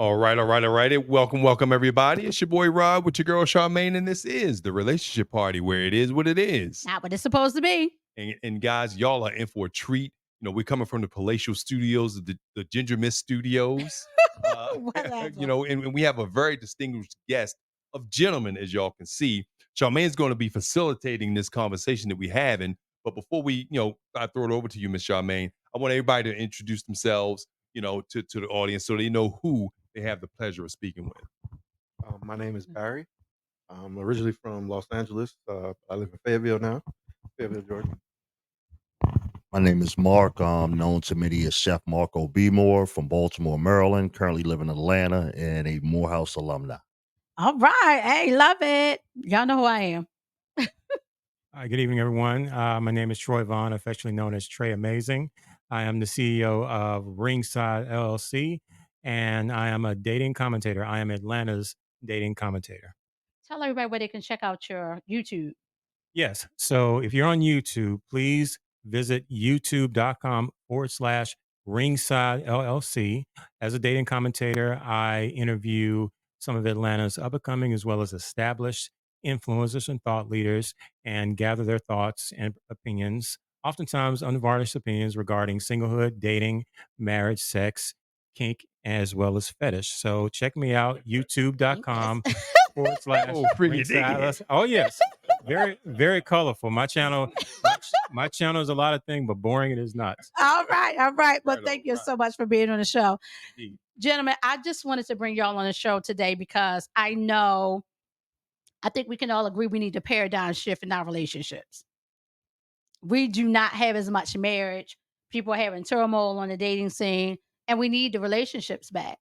All right. Welcome, everybody. It's your boy Rob with your girl Charmaine, and this is the relationship party where it is what it is. Not what it's supposed to be. And guys, y'all are in for a treat. We're coming from the palatial studios, the Ginger Miss Studios. Whatever. And we have a very distinguished guest of gentlemen, as y'all can see. Charmaine's going to be facilitating this conversation that we have. But before I throw it over to you, Miss Charmaine, I want everybody to introduce themselves, to the audience so they know who they have the pleasure of speaking with. My name is Barry. I'm originally from Los Angeles. I live in Fayetteville now, Fayetteville, Georgia. My name is Mark. I'm known to many as Chef Marco B. Moore from Baltimore, Maryland. Currently live in Atlanta and a Morehouse alumni. All right. Hey, love it. Y'all know who I am. Hi, good evening, everyone. My name is Troy Vaughn, affectionately known as Trey Amazing. I am the CEO of Ringside LLC, and I am a dating commentator. I am Atlanta's dating commentator. Tell everybody where they can check out your YouTube. Yes. So if you're on YouTube, please visit youtube.com/Ringside LLC. As a dating commentator, I interview some of Atlanta's up and coming as well as established influencers and thought leaders and gather their thoughts and opinions, oftentimes unvarnished opinions regarding singlehood, dating, marriage, sex, kink, as well as fetish. So check me out, youtube.com forward slash Oh, freaky Ringside diggity. LLC. Oh, yes. Very, very colorful. My channel is a lot of things, but boring it is not. All right. Well, Right thank on, you right. so much for being on the show. Indeed. Gentlemen, I just wanted to bring y'all on the show today because I think we can all agree we need a paradigm shift in our relationships. We do not have as much marriage. People are having turmoil on the dating scene, and we need the relationships back.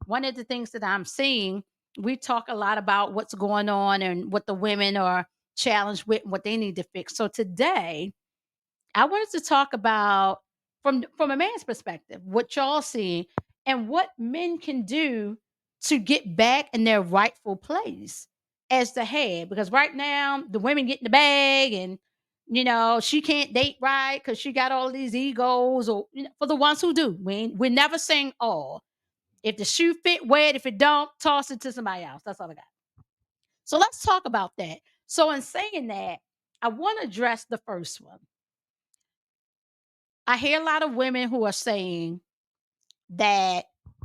One of the things that I'm seeing, we talk a lot about what's going on and what the women are challenged with and what they need to fix. So today, I wanted to talk about from a man's perspective, what y'all see and what men can do to get back in their rightful place as the head. Because right now, the women get in the bag and she can't date right because she got all these egos, or for the ones who do. We're never saying all. If the shoe fit, wear it. If it don't, toss it to somebody else. That's all I got. So let's talk about that. So in saying that, I want to address the first one. I hear a lot of women who are saying that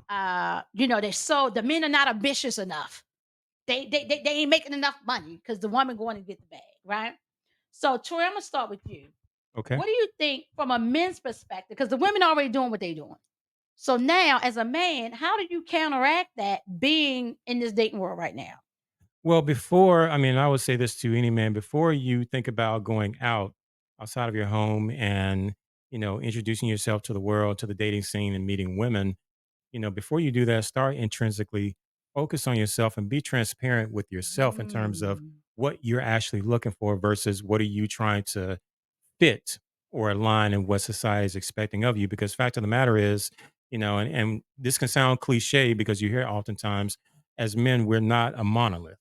the men are not ambitious enough. They ain't making enough money because the woman going to get the bag, right? So Troy, I'm gonna start with you. Okay. What do you think from a men's perspective? Because the women are already doing what they're doing. So now, as a man, how do you counteract that being in this dating world right now? Well, I would say this to any man, before you think about going outside of your home and, introducing yourself to the world, to the dating scene and meeting women, before you do that, start intrinsically focus on yourself and be transparent with yourself in terms of Mm. what you're actually looking for versus what are you trying to fit or align in what society is expecting of you. Because fact of the matter is, and this can sound cliche because you hear oftentimes as men, we're not a monolith.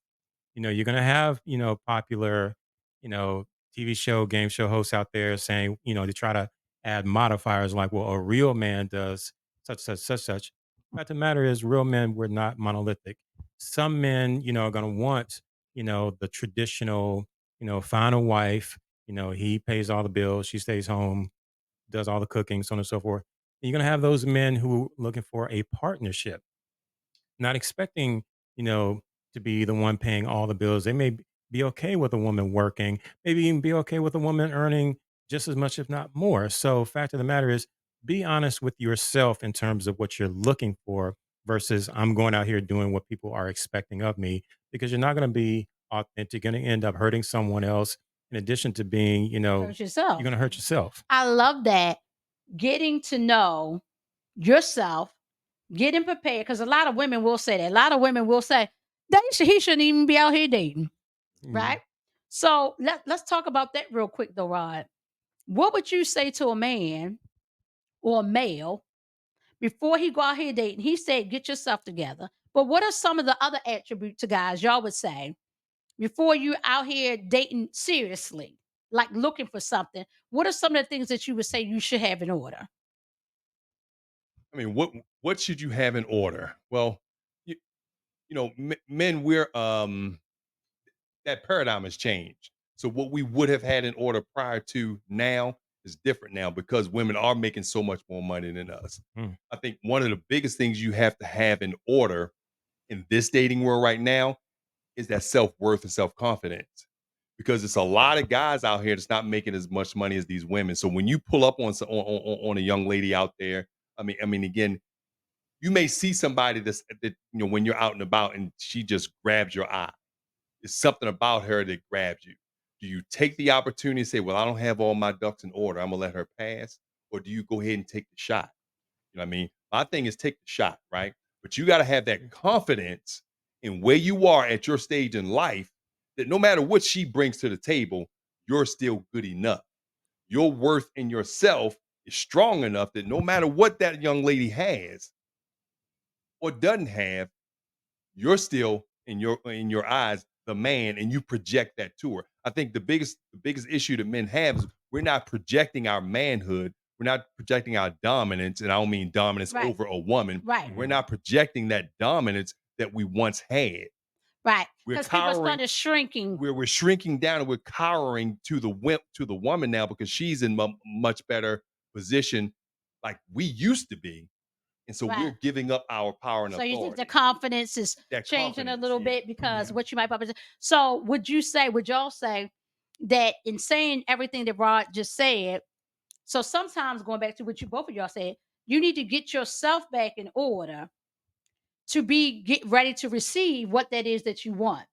You're going to have, popular, you know, TV show, game show hosts out there saying, they try to add modifiers like, well, a real man does such. Fact of the matter is, real men, we're not monolithic. Some men, are going to want, the traditional, find a wife, he pays all the bills, she stays home, does all the cooking, so on and so forth. And you're going to have those men who are looking for a partnership, not expecting, you know, to be the one paying all the bills. They may be okay with a woman working, maybe even be okay with a woman earning just as much, if not more. So, fact of the matter is, be honest with yourself in terms of what you're looking for versus I'm going out here doing what people are expecting of me, because you're not going to be authentic. You're going to end up hurting someone else. In addition to being, Hurt you're yourself. going to hurt yourself. I love that. Getting to know yourself, getting prepared, because a lot of women will say that. A lot of women will say, he shouldn't even be out here dating, Mm. right? So let's talk about that real quick though, Rod. What would you say to a man or a male before he go out here dating? He said, get yourself together. But what are some of the other attributes to guys y'all would say before you out here dating seriously, like looking for something? What are some of the things that you would say you should have in order? I mean, what should you have in order? Well, men, we're that paradigm has changed. So what we would have had in order prior to now is different now because women are making so much more money than us. Mm. I think one of the biggest things you have to have in order in this dating world right now is that self-worth and self-confidence. Because it's a lot of guys out here that's not making as much money as these women. So when you pull up on a young lady out there, I mean, again, you may see somebody that when you're out and about and she just grabs your eye. It's something about her that grabs you. Do you take the opportunity and say, "Well, I don't have all my ducks in order. I'm gonna let her pass," or do you go ahead and take the shot? You know what I mean? My thing is take the shot, right? But you got to have that confidence in where you are at your stage in life that no matter what she brings to the table, you're still good enough. Your worth in yourself is strong enough that no matter what that young lady has or doesn't have, you're still in your eyes the man, and you project that to her. I think the biggest issue that men have is we're not projecting our manhood. We're not projecting our dominance, and I don't mean dominance Right. over a woman. Right. We're not projecting that dominance that we once had. Right. We're Because people cowering. started shrinking. We're shrinking down, and we're cowering to the woman now because she's in much better position, like we used to be, and so Right. we're giving up our power and So you think the authority. confidence is That changing a confidence, little yeah. bit because Yeah. what you might probably. So would y'all say that in saying everything that Rod just said, so sometimes going back to what you both of y'all said, you need to get yourself back in order to get ready to receive what that is that you want.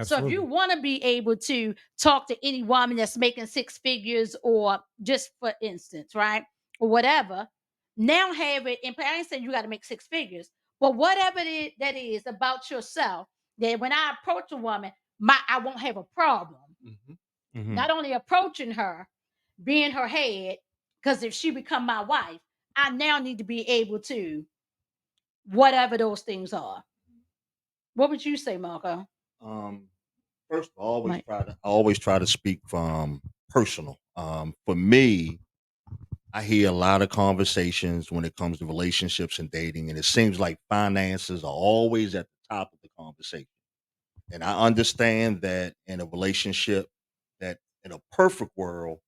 So if you Absolutely. want to be able to talk to any woman that's making six figures, or just for instance, right, or whatever, now have it. And I ain't saying you got to make six figures, but whatever that is about yourself, that when I approach a woman, I won't have a problem. Mhm. Hmm. Not only approaching her, being her head, because if she become my wife, I now need to be able to whatever those things are. What would you say, Marco? Um, First, Right. I always try to speak from personal. For me, I hear a lot of conversations when it comes to relationships and dating, and it seems like finances are always at the top of the conversation. And I understand that in a relationship, that in a perfect world,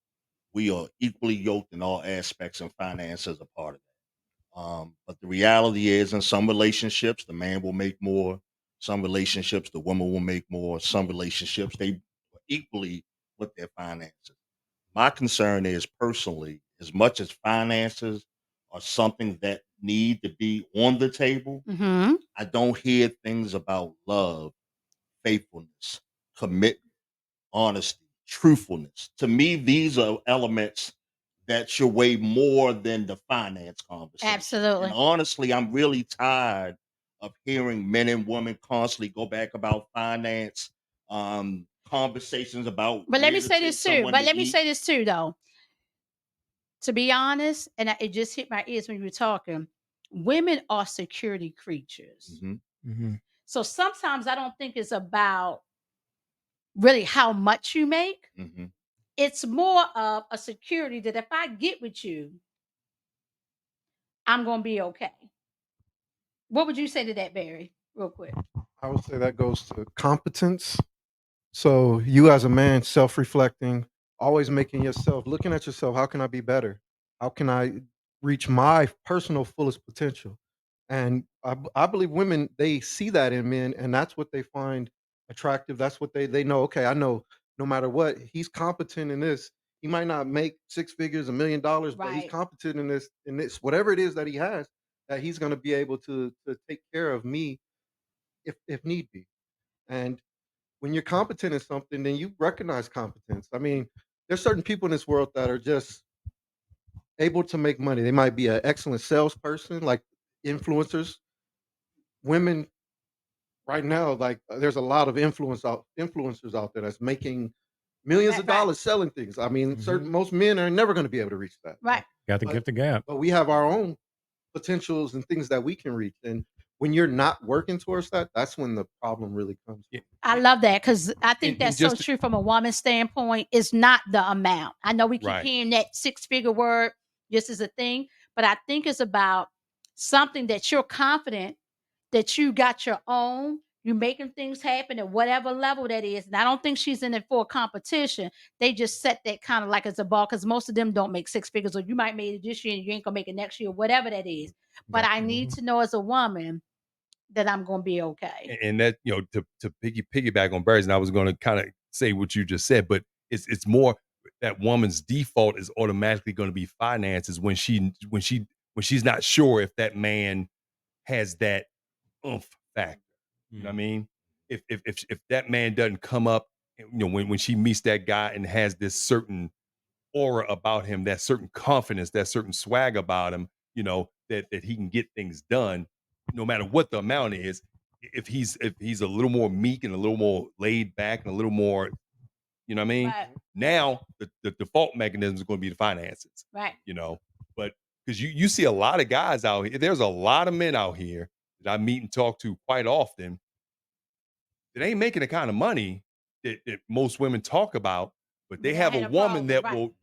we are equally yoked in all aspects, and finances are part of that. But the reality is, in some relationships, the man will make more. Some relationships, the woman will make more. Some relationships, they are equally with their finances. My concern is personally, as much as finances are something that need to be on the table, Mm-hmm. I don't hear things about love, faithfulness, commitment, honesty, truthfulness. To me, these are elements that should weigh more than the finance conversation. And Absolutely. honestly, I'm really tired of hearing men and women constantly go back about finance, conversations about But let where me to say take this too. someone But to let me eat. say this too, though. To be honest, and it just hit my ears when you were talking. Women are security creatures. Mhm, Hmm. So sometimes I don't think it's about really how much you make. mhm. It's more of a security that if I get with you, I'm going to be okay. What would you say to that, Barry? Real quick. I would say that goes to competence. So you as a man, self-reflecting, always making yourself, looking at yourself, how can I be better? How can I reach my personal fullest potential? And I believe women, they see that in men, and that's what they find attractive. That's what they know. Okay, I know no matter what, he's competent in this. He might not make six figures, $1 million, but he's Right. competent in this, whatever it is that he has, that he's going to be able to take care of me if need be. And when you're competent in something, then you recognize competence. I mean, there's certain people in this world that are just able to make money. They might be an excellent salesperson, like influencers. Women right now, like there's a lot of influencers out there that's making millions Right. of Right. dollars selling things. I mean, Hmm. certain most men are never going to be able to reach that. Right. Got the But gift of gab. but we have our own potentials and things that we can reach. And when you're not working towards that, that's when the problem really comes Yeah. from. I love that because I think And that's so just true from a woman's standpoint. It's not the amount. I know we keep right. hearing that six-figure word just as a thing, but I think it's about something that you're confident that you got your own. You making things happen at whatever level that is. And I don't think she's in it for a competition. They just set that kind of like as a bar because most of them don't make six figures, or you might make it this year and you ain't gonna make it next year, whatever that is. But Gotcha. I need to know as a woman that I'm gonna be okay. And that, to piggyback on Barry's, and I was going to kind of say what you just said, but it's more that woman's default is automatically going to be finances when she's not sure if that man has that oomph factor. You know what I mean? If that man doesn't come up, when she meets that guy and has this certain aura about him, that certain confidence, that certain swag about him, that he can get things done, no matter what the amount is. If he's a little more meek and a little more laid back and a little more, you know what I mean? Right, Now the default mechanism is going to be the finances, right. but because you see a lot of guys out here, there's a lot of men out here that I meet and talk to quite often that ain't making the kind of money that most women talk about, but they But I have a had a woman problem, that right. will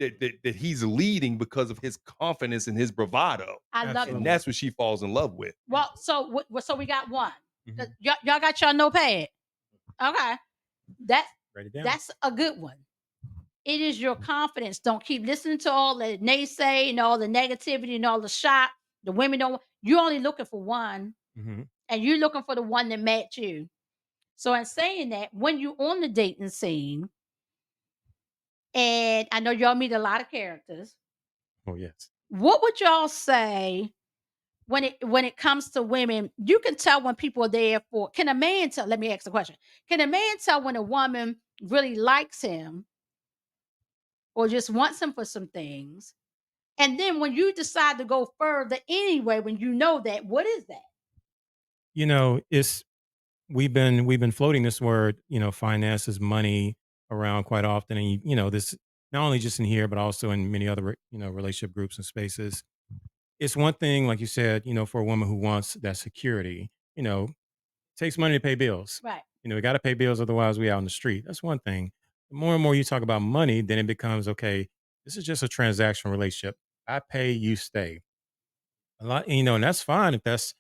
that he's leading because of his confidence and his bravado, I love and Absolutely. it. that's what she falls in love with. Well, so we got one. Mhm. Y'all got your notepad. Okay. That Write it down. that's a good one. It is your confidence. Don't keep listening to all the naysay and all the negativity and all the shot. The women don't. You're only looking for one, hmm and you're looking for the one that match you. So in saying that, when you're on the dating scene, and I know y'all meet a lot of characters, Oh yes. what would y'all say when it comes to women? You can tell when people are there for. Can a man tell? Let me ask the question. Can a man tell when a woman really likes him or just wants him for some things? And then when you decide to go further anyway, when you know that, what is that? It's we've been floating this word, finances, money around quite often, and this not only just in here, but also in many other relationship groups and spaces. It's one thing, like you said, for a woman who wants that security. Takes money to pay bills. Right. We got to pay bills, otherwise we out in the street. That's one thing. The more and more you talk about money, then it becomes okay. This is just a transactional relationship. I pay, you stay. A lot, and that's fine if that's,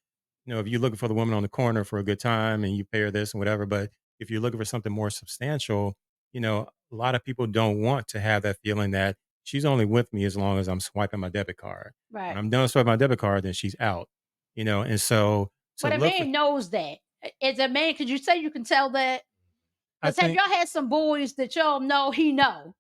if you're looking for the woman on the corner for a good time and you pay her this and whatever. But if you're looking for something more substantial, a lot of people don't want to have that feeling that she's only with me as long as I'm swiping my debit card. When Right. I'm done swiping my debit card, then she's out. And so But a look for, man knows that. As a man, could you say you can tell that? I Because have think y'all had some boys that y'all know he know,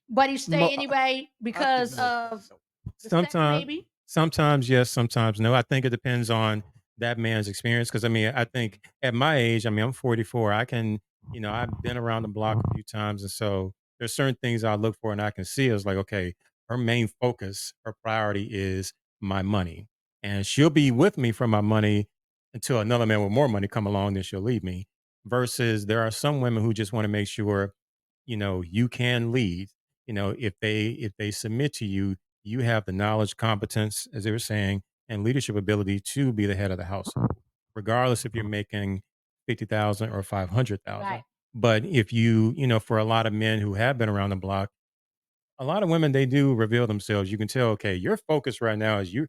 but he stay mo- anyway I think because most of so. the sex, sometimes, maybe? sometimes yes, sometimes no. I think it depends on that man's experience. Because I think at my age, I'm 44. I can, I've been around the block a few times, and so there's certain things I look for, and I can see it's like, okay, her main focus, her priority is my money, and she'll be with me for my money until another man with more money come along, then she'll leave me. Versus there are some women who just want to make sure, you can lead. If they submit to you, you have the knowledge, competence, as they were saying, and leadership ability to be the head of the household, regardless if you're making 50,000 or 500,000. Right. But if for a lot of men who have been around the block, a lot of women, they do reveal themselves. You can tell, okay, your focus right now is you're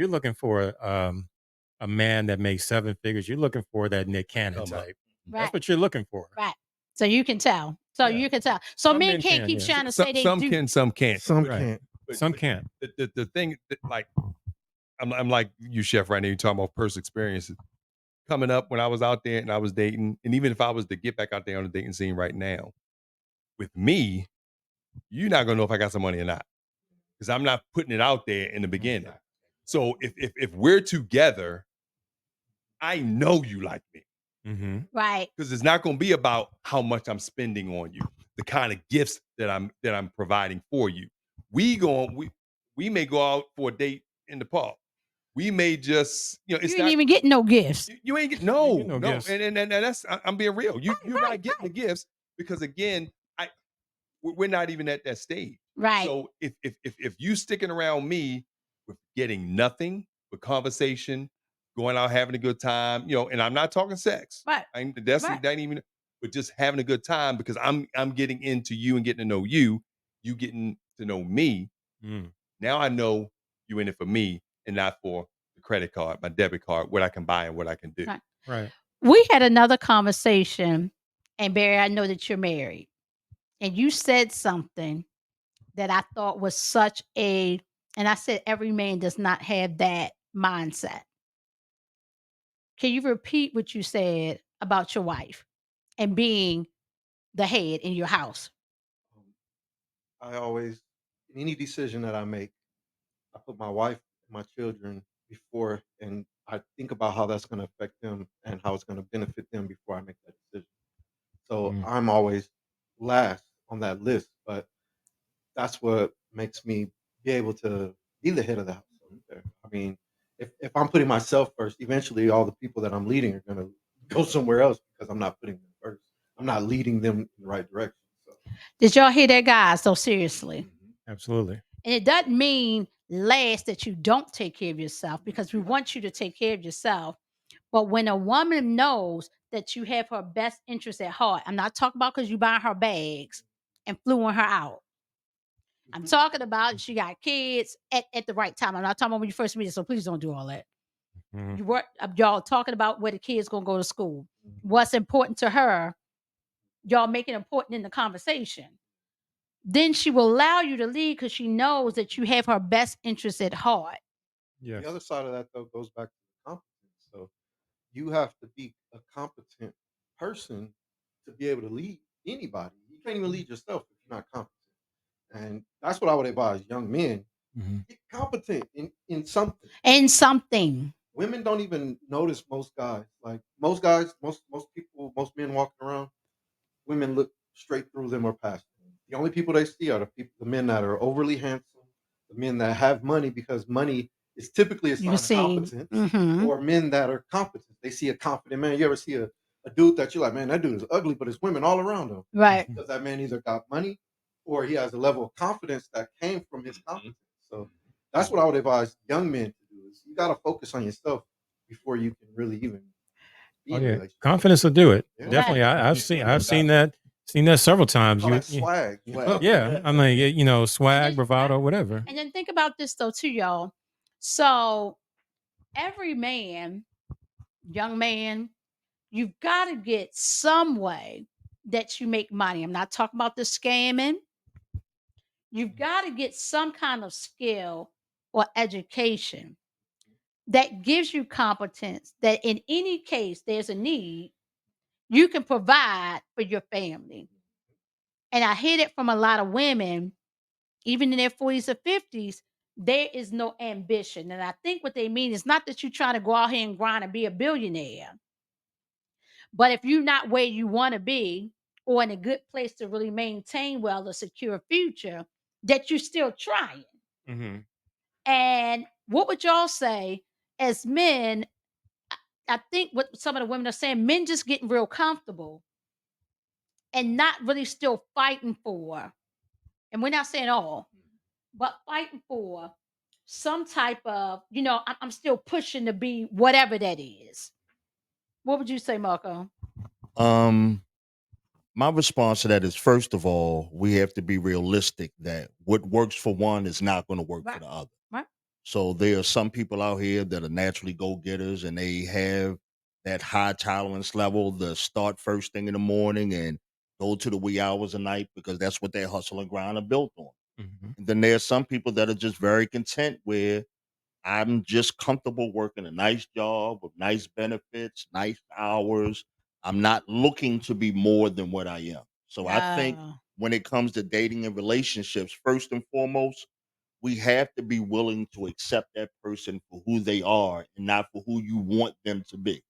looking for a man that makes seven figures. You're looking for that Nick Cannon Come up. type. That's Right. what you're looking for. Right. So you can tell. So Yeah. you can tell. So Some men men can't can, keep yeah. trying to Some say they some do. can, some can't. Some Right. can't. Some can't. The thing that, like, I'm like you, chef, right now. You're talking about personal experiences coming up when I was out there and I was dating, and even if I was to get back out there on the dating scene right now, with me, you're not gonna know if I got some money or not because I'm not putting it out there in the beginning. So if we're together, I know you like me Mm-hmm. Right. because it's not gonna be about how much I'm spending on you, the kind of gifts that I'm providing for you. We may go out for a date in the park. We may just, You it's ain't not even getting no gifts. you ain't get You ain't get no, no no, gifts. and that's I'm being real. You're Right. not getting the Right. gifts because again, we're not even at that stage. Right. So if you sticking around me with getting nothing but conversation, going out having a good time, and I'm not talking sex. Right. That's Right. that ain't even, but just having a good time because I'm getting into you and getting to know you, you getting to know me. Mm. Now I know you in it for me and not for the credit card, my debit card, what I can buy and what I can do. Right. Right. We had another conversation, and Barry, I know that you're married, and you said something that I thought was such a, and I said every man does not have that mindset. Can you repeat what you said about your wife and being the head in your house? Um, I always, in any decision that I make, I put my wife and my children before, and I think about how that's going to affect them and how it's going to benefit them before I make that decision. So Mm. I'm always last on that list, but that's what makes me be able to be the head of the household there. I mean, if I'm putting myself first, eventually all the people that I'm leading are gonna go somewhere else because I'm not putting them first. I'm not leading them in the right direction. So Did y'all hear that, guys? So seriously. mhm. Absolutely. And it doesn't mean last that you don't take care of yourself because we want you to take care of yourself. But when a woman knows that you have her best interest at heart, I'm not talking about because you buying her bags and fluing her out. I'm Mhm. talking about she got kids at the right time. I'm not talking about when you first meet her, so please don't do all that. Mhm. You work y'all talking about where the kids gonna go to school. Mhm. What's important to her, y'all make it important in the conversation. Then she will allow you to lead because she knows that you have her best interest at heart. The other Yes. side of that though goes back to the competence. So you have to be a competent person to be able to lead anybody. You can't even lead yourself if you're not competent. And that's what I would advise young men. Mhm. Get competent in something. And something. Women don't even notice most guys. Like most guys, most people, most men walking around, women look straight through them or past them. The only people they see are the men that are overly handsome, the men that have money because money is typically a You sign of see. competence, Mm-hmm. or men that are competent. They see a confident man. You ever see a dude that you're like, man, that dude is ugly, but there's women all around him Right. Mhm. because that man either got money or he has a level of confidence that came from his Mhm. competence. So that's what I would advise young men to do is you got to focus on yourself before you can really even be Oh in a yeah, relationship. confidence will do it. Yeah. Right. Definitely, I've Mhm. seen No I've doubt. seen that several times. Call You, that swag. You Swag. know? yeah, I mean, you know, And swag, then right. bravado, whatever. And then think about this though, too, y'all. So every man, young man, you've got to get some way that you make money. I'm not talking about the scamming. You've got to get some kind of skill or education that gives you competence that in any case there's a need, you can provide for your family. And I hear it from a lot of women, even in their 40s or 50s, there is no ambition. And I think what they mean is not that you're trying to go out here and grind and be a billionaire, but if you're not where you want to be or in a good place to really maintain well a secure future, that you're still trying. Hmm. And what would y'all say as men? I think what some of the women are saying, men just getting real comfortable and not really still fighting for, and we're not saying all, but fighting for some type of, I'm still pushing to be whatever that is. What would you say, Marco? Um, my response to that is first of all, we have to be realistic that what works for one is not going to work for Right, the other. right. So there are some people out here that are naturally go getters and they have that high tolerance level to start first thing in the morning and go to the wee hours of night because that's what their hustle and grind are built on. Hmm. And then there are some people that are just very content where I'm just comfortable working a nice job with nice benefits, nice hours. I'm not looking to be more than what I am. So I think Uh, when it comes to dating and relationships, first and foremost, we have to be willing to accept that person for who they are and not for who you want them to be.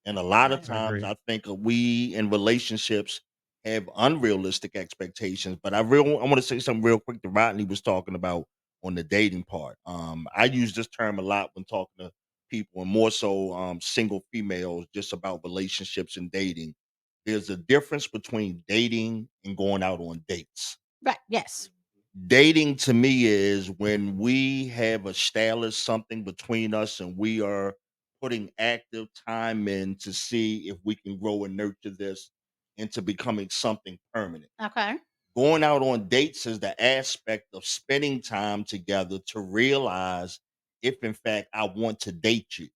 And a lot of right. I times agree. I think we in relationships have unrealistic expectations. But I want to say something real quick that Rodney was talking about on the dating part. I use this term a lot when talking to people and more so single females just about relationships and dating. There's a difference between dating and going out on dates. Right. Yes. Dating to me is when we have established something between us and we are putting active time in to see if we can grow and nurture this into becoming something permanent. Okay. Going out on dates is the aspect of spending time together to realize if in fact I want to date you.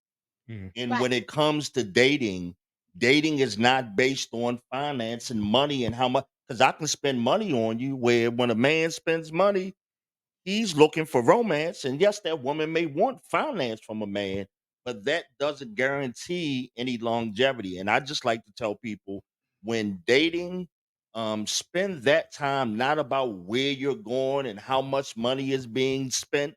Mhm. And Right. when it comes to dating, Dating is not based on finance and money and how much, because I can spend money on you, where when a man spends money, he's looking for romance. And yes, that woman may want finance from a man, but that doesn't guarantee any longevity. And I just like to tell people, when dating, spend that time not about where you're going and how much money is being spent.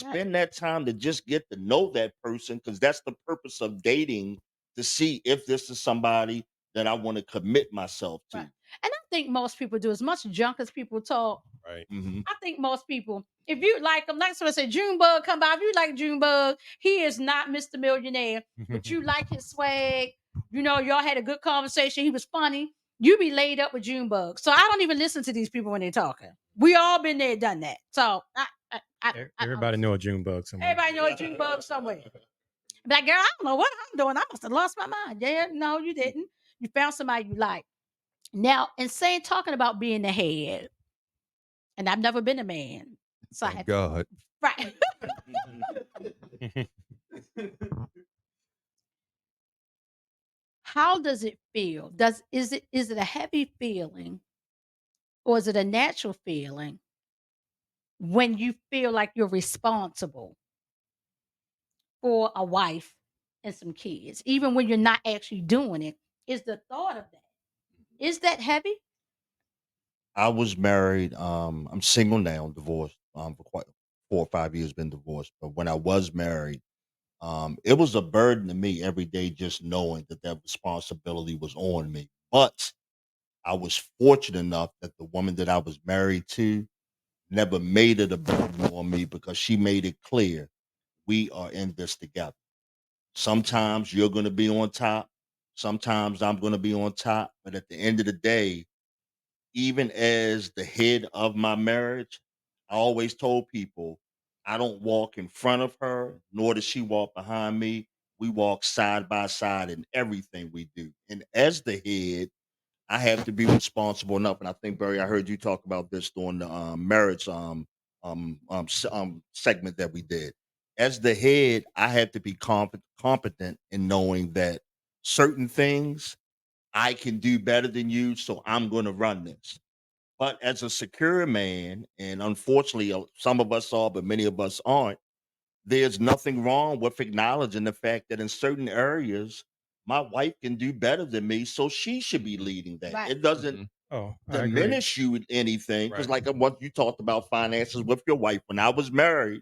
Right. Spend that time to just get to know that person, because that's the purpose of dating, to see if this is somebody that I want to commit myself Right. to. And I think most people do. As much junk as people talk, Right. Mhm. I think most people, if you like him, like someone said, Junebug come by. If you like Junebug, he is not Mr. Millionaire, but you like his swag. You know, y'all had a good conversation. He was funny. You be laid up with Junebug. So I don't even listen to these people when they're talking. We all been there, done that. So I Everybody understand. know a June bug somewhere. Everybody know a Junebug somewhere. Like, girl, I don't know what I'm doing. I must have lost my mind. Yeah, no, you didn't. You found somebody you like. Now, in saying talking about being the head, and I've never been a man, so I Thank have to God. right. How does it feel? Is it a heavy feeling or is it a natural feeling when you feel like you're responsible for a wife and some kids, even when you're not actually doing it? Is the thought of that is that heavy? I was married. I'm single now, divorced. For quite 4 or 5 years, been divorced. But when I was married, it was a burden to me every day, just knowing that that responsibility was on me. But I was fortunate enough that the woman that I was married to never made it a burden on me, because she made it clear we are in this together. Sometimes you're going to be on top. Sometimes I'm going to be on top. But at the end of the day, even as the head of my marriage, I always told people I don't walk in front of her, nor does she walk behind me. We walk side by side in everything we do. And as the head, I have to be responsible enough. And I think, Barry, I heard you talk about this during the marriage segment that we did. As the head, I have to be competent in knowing that certain things I can do better than you, so I'm going to run this. But as a secure man, and unfortunately, some of us are, but many of us aren't, there's nothing wrong with acknowledging the fact that in certain areas, my wife can do better than me, so she should be leading that. Right. It doesn't Mhm. Oh, I agree. diminish you in anything, because, Right. like what you talked about finances with your wife, when I was married,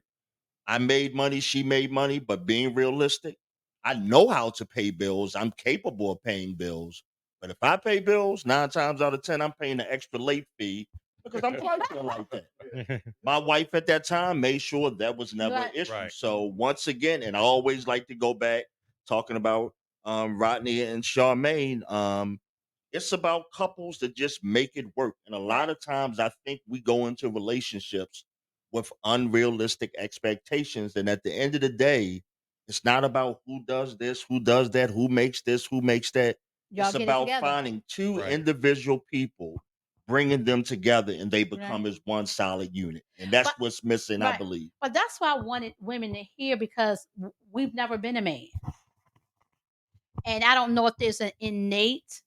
I made money, she made money, but being realistic, I know how to pay bills. I'm capable of paying bills. But if I pay bills, 9 times out of 10, I'm paying an extra late fee, because I'm flexible like that. My wife at that time made sure that was never an Right. issue. Right. So once again, and I always like to go back talking about Rodney and Charmaine. It's about couples that just make it work. And a lot of times I think we go into relationships with unrealistic expectations. And at the end of the day, it's not about who does this, who does that, who makes this, who makes that. Y'all It's get it about together. finding two Right. individual people, bringing them together, and they Right. become as one solid unit. And that's But what's missing, I right. believe. But that's why I wanted women to hear because we've never been a man. And I don't know if there's an innate,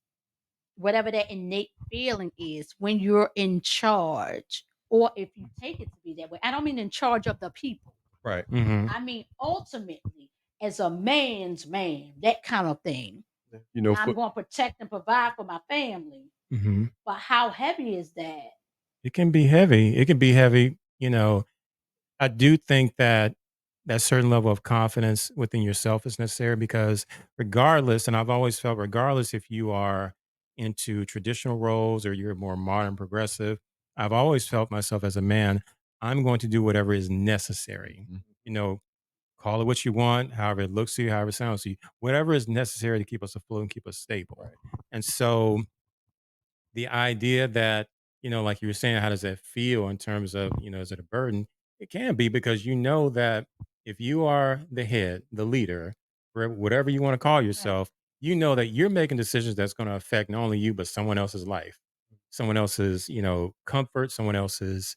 whatever that innate feeling is when you're in charge, or if you take it to be that way. I don't mean in charge of the people. Right. Hmm. I mean ultimately as a man's man, that kind of thing. You know, I'm for going to protect and provide for my family. Hmm. But how heavy is that? It can be heavy. It can be heavy. I do think that that certain level of confidence within yourself is necessary because regardless, and I've always felt regardless if you are into traditional roles or you're more modern progressive, I've always felt myself as a man, I'm going to do whatever is necessary. Mhm. You know, call it what you want, however it looks to you, however it sounds to you, whatever is necessary to keep us afloat and keep us stable. Right. And so the idea that, like you were saying, how does that feel in terms of, is it a burden? It can be because you know that if you are the head, the leader, whatever you want to call Right. yourself, you know that you're making decisions that's going to affect not only you, but someone else's life, someone else's, comfort, someone else's,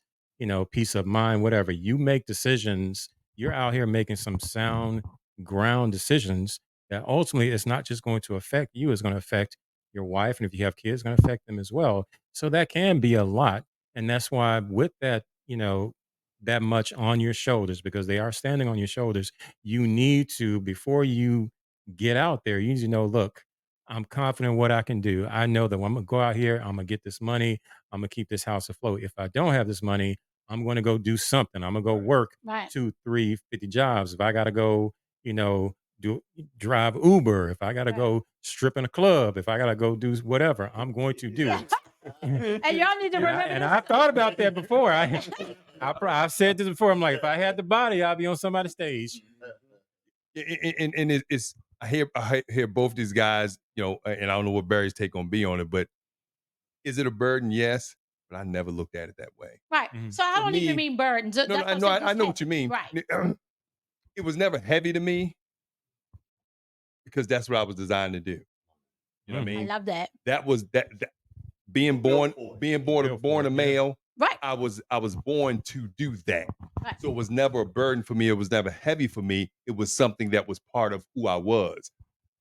peace of mind, whatever. You make decisions, you're out here making some sound ground decisions that ultimately it's not just going to affect you, it's going to affect your wife. And if you have kids, it's going to affect them as well. So that can be a lot. And that's why, with that, that much on your shoulders, because they are standing on your shoulders, you need to, before you get out there, you need to know, look, I'm confident what I can do. I know that when I'm going to go out here, I'm going to get this money. I'm going to keep this house afloat. If I don't have this money, I'm going to go do something. I'm going to go work Right. 2, 3, 50 jobs. If I got to go, you know, do drive Uber, if I got to Right. go strip in a club, if I got to go do whatever, I'm going to do it. And y'all need to remember And this. I've thought about that before. I've said this before. I'm like, if I had the body, I'd be on somebody's stage. And it's I hear both these guys, and I don't know what Barry's take gonna be on it, but is it a burden? Yes, but I never looked at it that way. Right. Mhm. So I For don't even me, mean burdens. no, That's no, I what I'm know, saying. I Just know what you mean. Right. It was never heavy to me because that's what I was designed to do. You know what I Mhm. I mean? love that. That was that being Built born for it. being Built for born it, a yeah. male. Right. I was born to do that. Right. So it was never a burden for me. It was never heavy for me. It was something that was part of who I was.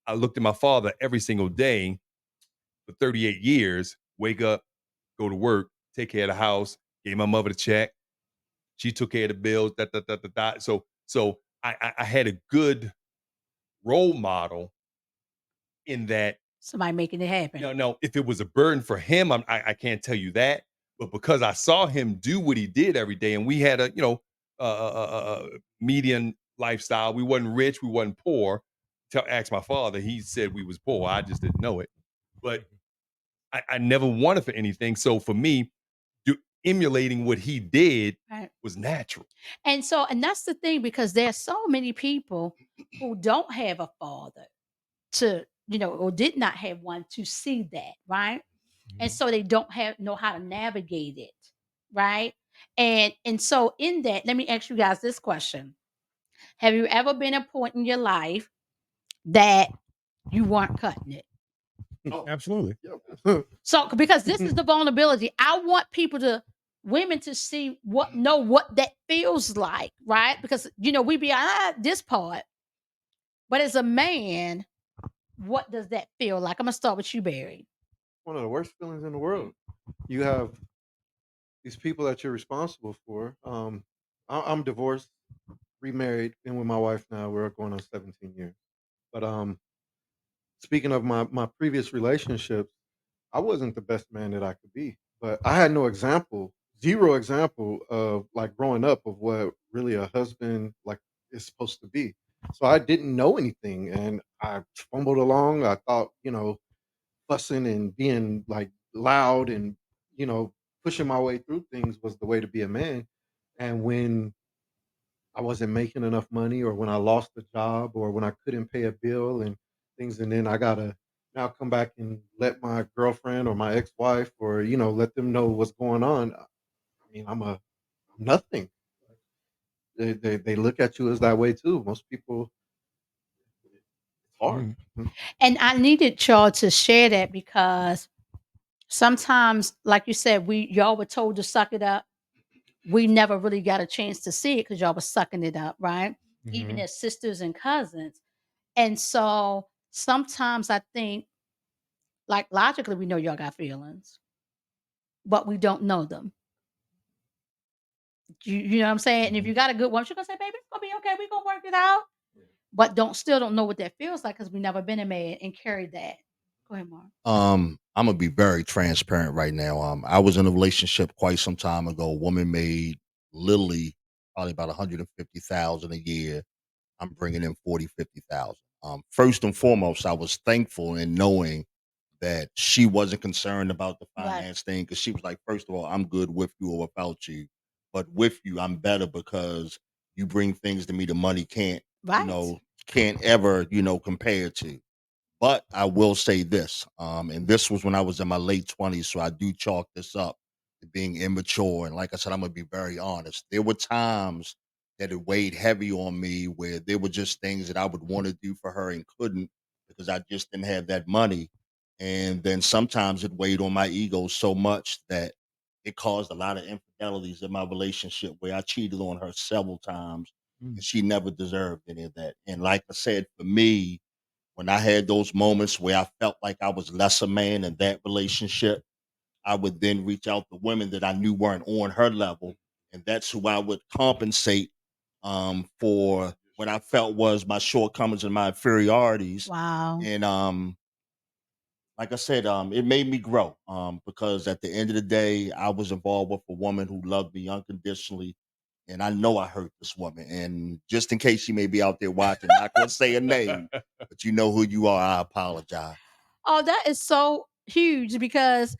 I looked at my father every single day for 38 years, wake up, go to work, take care of the house, gave my mother the check. She took care of the bills, da, da, da, da, da. So I had a good role model in that. Somebody making it happen. No, if it was a burden for him, I can't tell you that. But because I saw him do what he did every day, and we had a median lifestyle. We wasn't rich, we wasn't poor. Ask my father, he said we was poor. I just didn't know it. But I never wanted for anything. So for me, emulating what he did Right. was natural. And that's the thing, because there's so many people who don't have a father to, or did not have one to see that, right? And Mhm. so they don't know how to navigate it, right? And so in that, let me ask you guys this question. Have you ever been a point in your life that you weren't cutting it? Oh, Absolutely. yep. So because this is the vulnerability, I want women to know what that feels like, right? Because we be this part, but as a man, what does that feel like? I'm gonna start with you, Barry. One of the worst feelings in the world. You have these people that you're responsible for. I'm divorced, remarried, been with my wife now. We're going on 17 years. But speaking of my previous relationships, I wasn't the best man that I could be. But I had no example, zero example of like growing up of what really a husband like is supposed to be. So I didn't know anything, and I fumbled along. I thought, fussing and being like loud and you know pushing my way through things was the way to be a man. And when I wasn't making enough money, or when I lost a job, or when I couldn't pay a bill and things, and then I gotta now come back and let my girlfriend or my ex-wife or let them know what's going on. I mean, I'm nothing. They look at you as that way too. Most people, it's hard. Mhm. And I needed y'all to share that because sometimes, like you said, y'all were told to suck it up. We never really got a chance to see it because y'all was sucking it up, right? Even Mhm. as sisters and cousins. And so sometimes I think, like logically, we know y'all got feelings, but we don't know them. You know what I'm saying? And if Mhm. you got a good one, she's gonna say, "Baby, it's gonna be okay. We're gonna work it out." But don't know what that feels like because we never been a man and carried that. Go ahead, Mark. I'm gonna be very transparent right now. I was in a relationship quite some time ago. A woman made literally probably about 150,000 a year. I'm bringing in 40, 50,000. First and foremost, I was thankful in knowing that she wasn't concerned about the Right. finance thing, because she was like, first of all, I'm good with you or without you, but with you, I'm better because you bring things to me the money Right. can't ever, compare to. But I will say this, and this was when I was in my late 20s, so I do chalk this up to being immature. And like I said, I'm gonna be very honest. There were times that it weighed heavy on me where there were just things that I would want to do for her and couldn't because I just didn't have that money. And then sometimes it weighed on my ego so much that it caused a lot of infidelities in my relationship where I cheated on her several times Mm. and she never deserved any of that. And like I said, for me, When I had those moments where I felt like I was less a man in that relationship, I would then reach out to women that I knew weren't on her level, and that's who I would compensate for what I felt was my shortcomings and my inferiorities. Wow. And like I said, it made me grow because at the end of the day, I was involved with a woman who loved me unconditionally. And I know I hurt this woman. And just in case she may be out there watching, not going to say a name, but you know who you are. I apologize. Oh, that is so huge because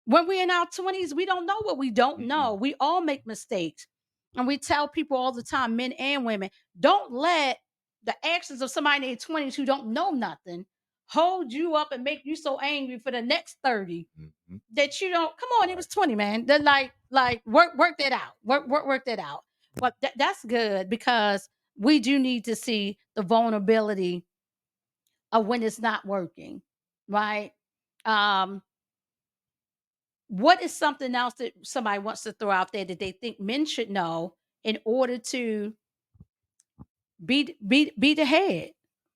when we're in our 20s, we don't know what we don't know. Mm-mm. We all make mistakes. And we tell people all the time, men and women, don't let the actions of somebody in their 20s who don't know nothing hold you up and make you so angry for the next 30 Mhm. that you don't come on, it Right. was 20, man. They're like work that out. Work that out. But that's good because we do need to see the vulnerability of when it's not working, right? Um, what is something else that somebody wants to throw out there that they think men should know in order to be the head?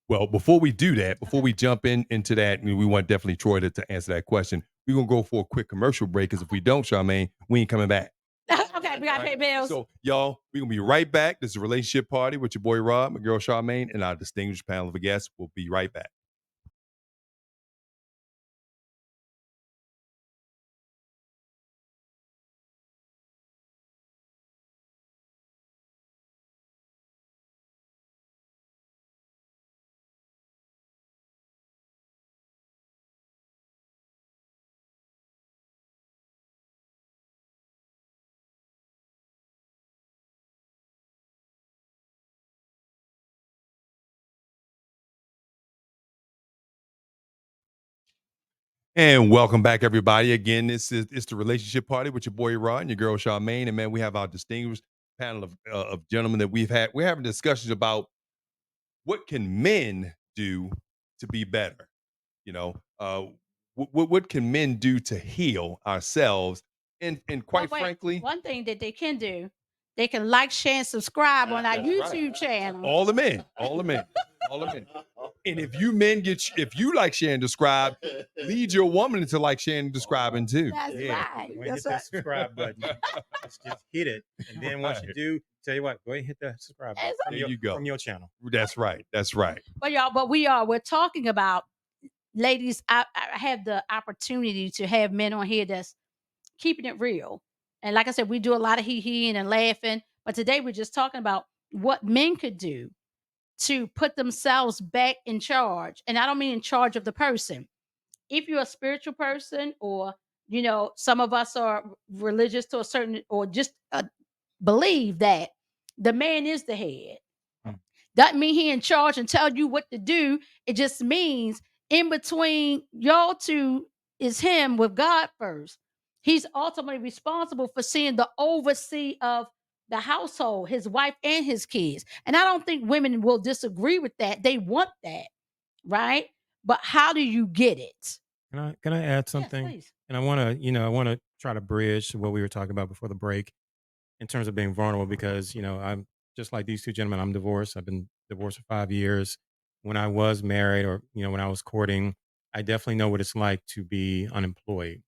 Well, before we do that, before Okay. we jump into that, we want definitely Troy to answer that question. We're gonna go for a quick commercial break because if we don't, Charmaine, we ain't coming back. Okay, we gotta pay bills. So, y'all, we're gonna be right back. This is a relationship party with your boy Rob, my girl Charmaine, and our distinguished panel of guests. We'll be right back. And welcome back, everybody. Again, this is it's the relationship party with your boy Rod and your girl Charmaine. And man, we have our distinguished panel of gentlemen that we've had. We're having discussions about what can men do to be better. You know, what can men do to heal ourselves? And Well, quite wait, frankly, one thing that they can do, they can like, share, and subscribe on our That's right. YouTube channel. all the men, all the men, all the men. And if you men if you like sharing, describe, lead your woman into like sharing, describing too. That's Yeah, right. go ahead and That's hit that right. subscribe button. Just hit it, and then once you Right. do, tell you what, go ahead and hit that subscribe button That's There you go. from your channel. That's right. That's right. But y'all, we're talking about ladies. I have the opportunity to have men on here that's keeping it real. And like I said, we do a lot of hee and laughing. But today we're just talking about what men could do to put themselves back in charge. And I don't mean in charge of the person. If you're a spiritual person, or some of us are religious to a certain, or just believe that the man is the head. Mm. Doesn't mean he in charge and tell you what to do. It just means in between y'all two is him with God first. He's ultimately responsible for seeing the oversee of the household, his wife and his kids. And I don't think women will disagree with that. They want that, right? But how do you get it? Can I add Yes, something? please. And I want to try to bridge what we were talking about before the break in terms of being vulnerable because I'm just like these two gentlemen. I'm divorced. I've been divorced for 5 years. When I was married, or when I was courting, I definitely know what it's like to be unemployed.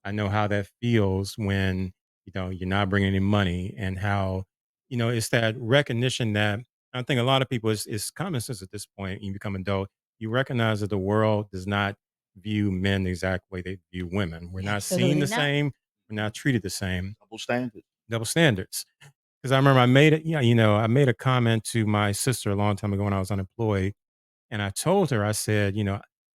I know how that feels when you're not bringing any money, and how it's that recognition that I think a lot of people, is common sense at this point. You become adult, you recognize that the world does not view men the exact way they view women. We're not seen Absolutely the not. same. We're not treated the same. Double standard. Double standards. Because I remember I made a comment to my sister a long time ago when I was unemployed. And I told her, I said,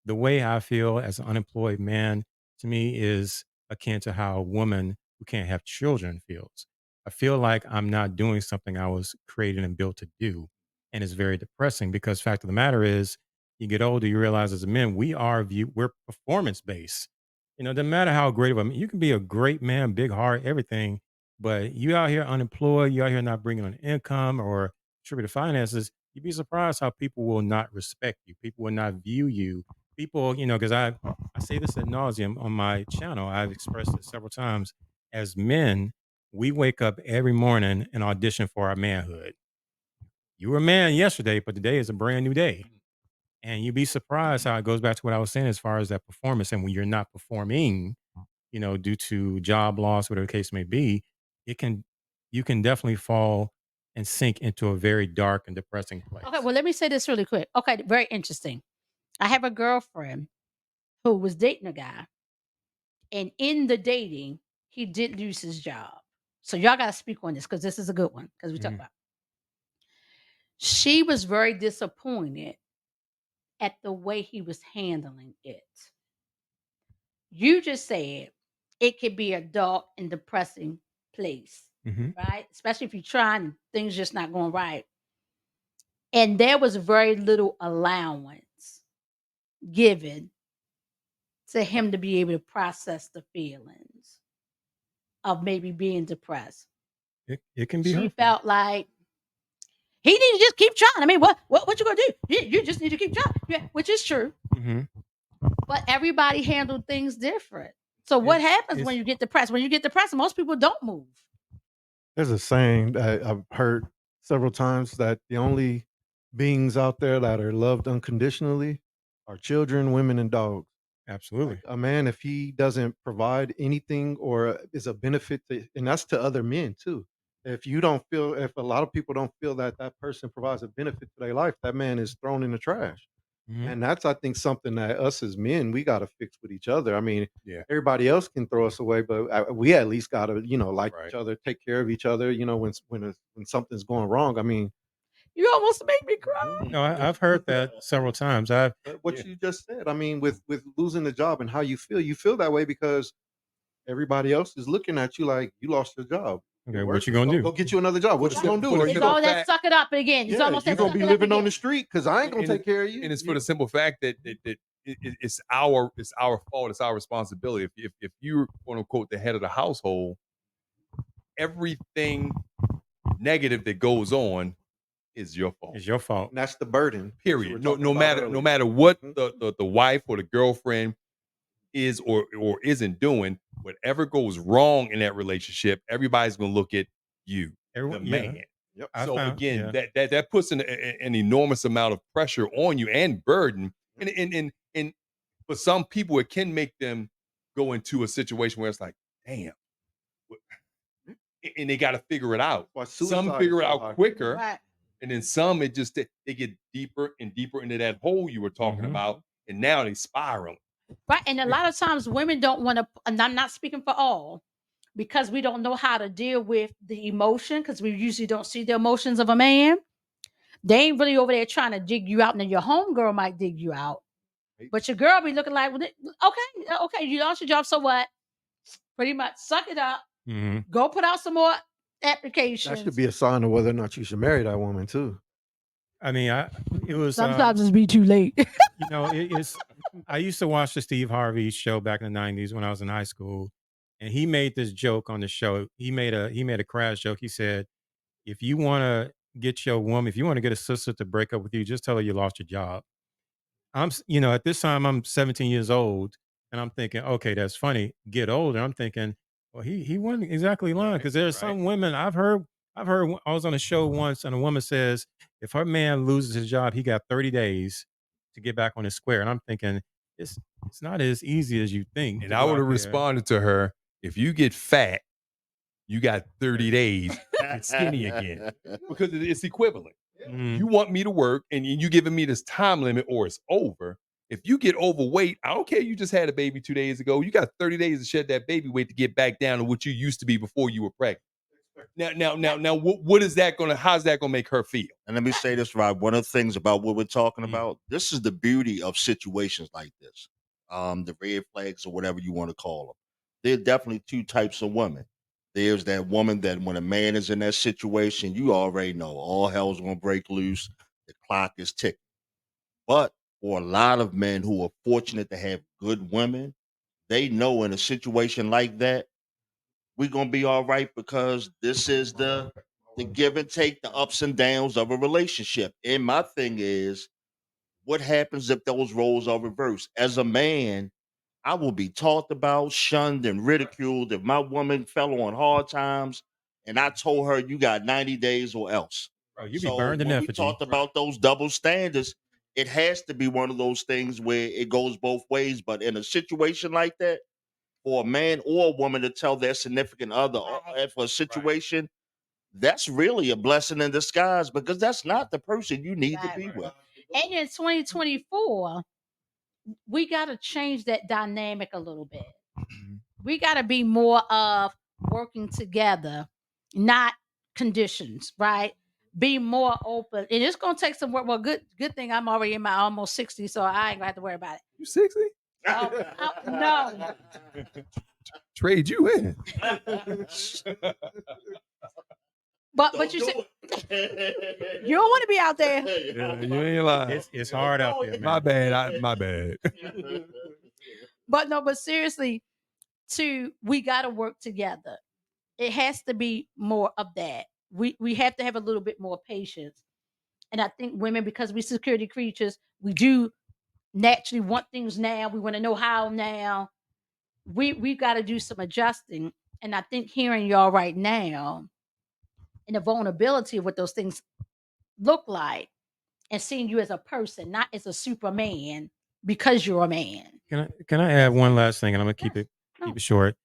the way I feel as an unemployed man, to me, is akin to how a woman who can't have children feels. I feel like I'm not doing something I was created and built to do. And it's very depressing because fact of the matter is, you get older, you realize as men, we're performance based. It doesn't matter how great of a man, you can be a great man, big heart, everything, but you out here unemployed, you out here not bringing on income or contributing finances, you'd be surprised how people will not respect you. People will not view you. People, because I say this ad nauseum on my channel. I've expressed it several times. As men, we wake up every morning and audition for our manhood. You were a man yesterday, but today is a brand new day. And you'd be surprised how it goes back to what I was saying as far as that performance. And when you're not performing, due to job loss, whatever the case may be, it can you can definitely fall and sink into a very dark and depressing Okay, place. well, let me say this really quick. Okay, very interesting. I have a girlfriend who was dating a guy, and in the dating, he did lose his job. So y'all got to speak on this because this is a good one because we talk Mhm. about. She was very disappointed at the way he was handling it. You just said it could be a dark and depressing place, Mhm. right? Especially if you're trying and things just not going right. And there was very little allowance given to him to be able to process the feelings of maybe being depressed. It can be She hurtful. felt like he need to just keep trying. I mean, what you gonna do? You just need to keep trying. Yeah, which is true. Mhm. But everybody handled things different. So what It happens when it's you get depressed? When you get depressed, most people don't move. There's a saying that I've heard several times that the only beings out there that are loved unconditionally are children, women, and dogs. Like absolutely. a man, if he doesn't provide anything or is a benefit to, and that's to other men too. If you don't feel, if a lot of people don't feel that that person provides a benefit to their life, that man is thrown in the trash. Mhm. And that's, I think, something that us as men, we got to fix with each other. I mean, Yeah. everybody else can throw us away, but we at least got to, like Right. each other, take care of each other. When something's going wrong. I mean, You almost make me cry. No, I've heard that several times. but Yeah. what you just said, I mean, with losing the job and how you feel that way because everybody else is looking at you like you lost your job. Okay, You're what you worthless. gonna Go, do? go get you another job. For What the you Right. gonna sim- do? for the What It's you simple gonna? all that fact, suck it up again. It's Yeah, almost you're that gonna suck be it up living on again. the street because I ain't gonna and take care of you. and it's for the simple fact that it's our fault, it's our responsibility. If you're quote unquote the head of the household, everything negative that goes on is your fault. It's your fault. And that's the burden, as you were Period. No, talking no about matter no earlier. matter what Mhm. the wife or the girlfriend is or isn't doing, whatever goes wrong in that relationship, everybody's gonna look at you, the Everyone, yeah. man. Yep. I So found, again, yeah. that puts an enormous amount of pressure on you and burden. And for some people, it can make them go into a situation where it's like, damn, and they got to figure it out. Why Some suicide is figure it so out high. quicker, Right. and then some it just they get deeper and deeper into that hole you were talking Mhm. about, and now they spiral. Right. And a It lot of times women don't want to, and I'm not speaking for all, because we don't know how to deal with the emotion because we usually don't see the emotions of a man. They ain't really over there trying to dig you out. And then your homegirl might dig you out. Right? But your girl be looking like, "Well, okay, you lost your job. So what? Pretty much suck it up. Mhm. Go put out some more That should applications. be a sign of whether or not you should marry that woman too. I mean, it was Sometimes it's be too late. it's I used to watch the Steve Harvey show back in the 90s when I was in high school, and he made this joke on the show. He made a crash joke. He said, "If you want to get your woman, if you want to get a sister to break up with you, just tell her you lost your job." At this time I'm 17 years old, and I'm thinking, okay, that's funny. Get older, I'm thinking, well, he wasn't exactly lying, Right, because there's right. some women I've heard. I was on a show once, and a woman says if her man loses his job, he got 30 days to get back on his square. And I'm thinking, it's not as easy as you think And to I go would out have there. responded to her, if you get fat, you got 30 days to get skinny again. Because it's equivalent. Mhm. You want me to work and you giving me this time limit or it's over. If you get overweight, I don't care. You just had a baby 2 days ago. You got 30 days to shed that baby weight to get back down to what you used to be before you were pregnant. Now, what is that gonna? How's that gonna make her feel? And let me say this, Rob. One of the things about what we're talking Mm. about, this is the beauty of situations like this. The red flags or whatever you want to call them. There are definitely two types of women. There's that woman that when a man is in that situation, you already know all hell's gonna break loose. The clock is ticking. But for a lot of men who are fortunate to have good women, they know in a situation like that, we're gonna be all right because this is the give and take, the ups and downs of a relationship. And my thing is, what happens if those roles are reversed? As a man, I will be talked about, shunned, and ridiculed if my woman fell on hard times and I told her you got 90 days or else. Oh, you be So burned in when we effigy. talked about those double standards, it has to be one of those things where it goes both ways. But in a situation like that, for a man or a woman to tell their significant other Right. for a situation, that's really a blessing in disguise because that's not the person you need to Right. be with. And in 2024, we got to change that dynamic a little bit. We got to be more of working together, not conditions, right? Be more open, and it's gonna take some work. Well, good thing I'm already in my almost 60, so I ain't gonna have to worry about it. You 60? No, Trade you in. but you said you don't want to be out there. Yeah, you ain't lying. It's hard out there, man. My bad. My bad. But no, but seriously, we got to work together. It has to be more of that. We have to have a little bit more patience. And I think women, because we security creatures, we do naturally want things now. We want to know how now. We've got to do some adjusting. And I think hearing y'all right now and the vulnerability of what those things look like and seeing you as a person, not as a Superman because you're a man. Can I add one last thing, and I'm gonna keep Yes. it No. short.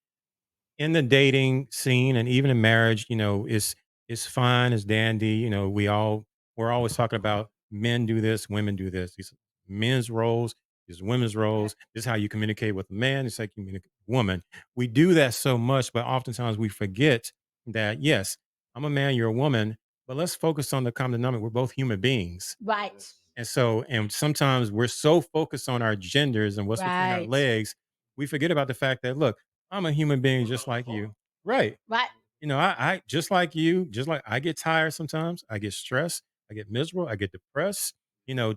In the dating scene and even in marriage, it's fine, it's dandy. We're always talking about men do this, women do this. These men's roles, these women's roles. This is how you communicate with a man. It's like you communicate with a woman. We do that so much, but oftentimes we forget that yes, I'm a man, you're a woman, but let's focus on the common denominator. We're both human beings. Right. And sometimes we're so focused on our genders and what's between our Right. legs, we forget about the fact that look, I'm a human being just like you. Right. Right. I just like you, just like I get tired sometimes, I get stressed, I get miserable, I get depressed.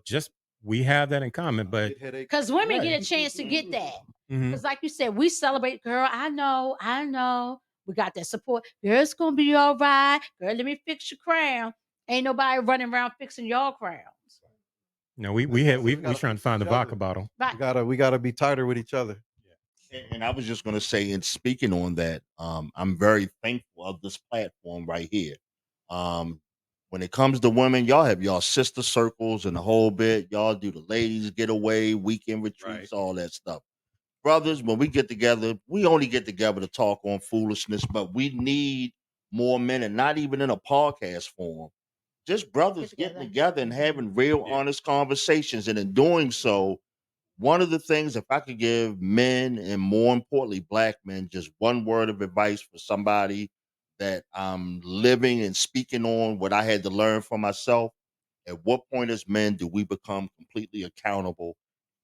Just we have that in common. But Because women Right. get a chance to get that. Mhm. Because, like you said, we celebrate, girl. I know. We got that support. Girl, it's gonna be all right. Girl, let me fix your crown. Ain't nobody running around fixing your crowns. We gotta trying to fix find the each vodka other. bottle. Right. We gotta be tighter with each other. And I was just going to say, in speaking on that, I'm very thankful of this platform right here. When it comes to women, y'all have y'all sister circles and the whole bit. Y'all do the ladies getaway, weekend retreats, all that stuff. Brothers, when we get together, we only get together to talk on foolishness, but we need more men, and not even in a podcast form. Just brothers getting together and having real, honest conversations. And in doing so, one of the things, if I could give men and more importantly, black men, just one word of advice for somebody that I'm living and speaking on what I had to learn for myself, at what point as men do we become completely accountable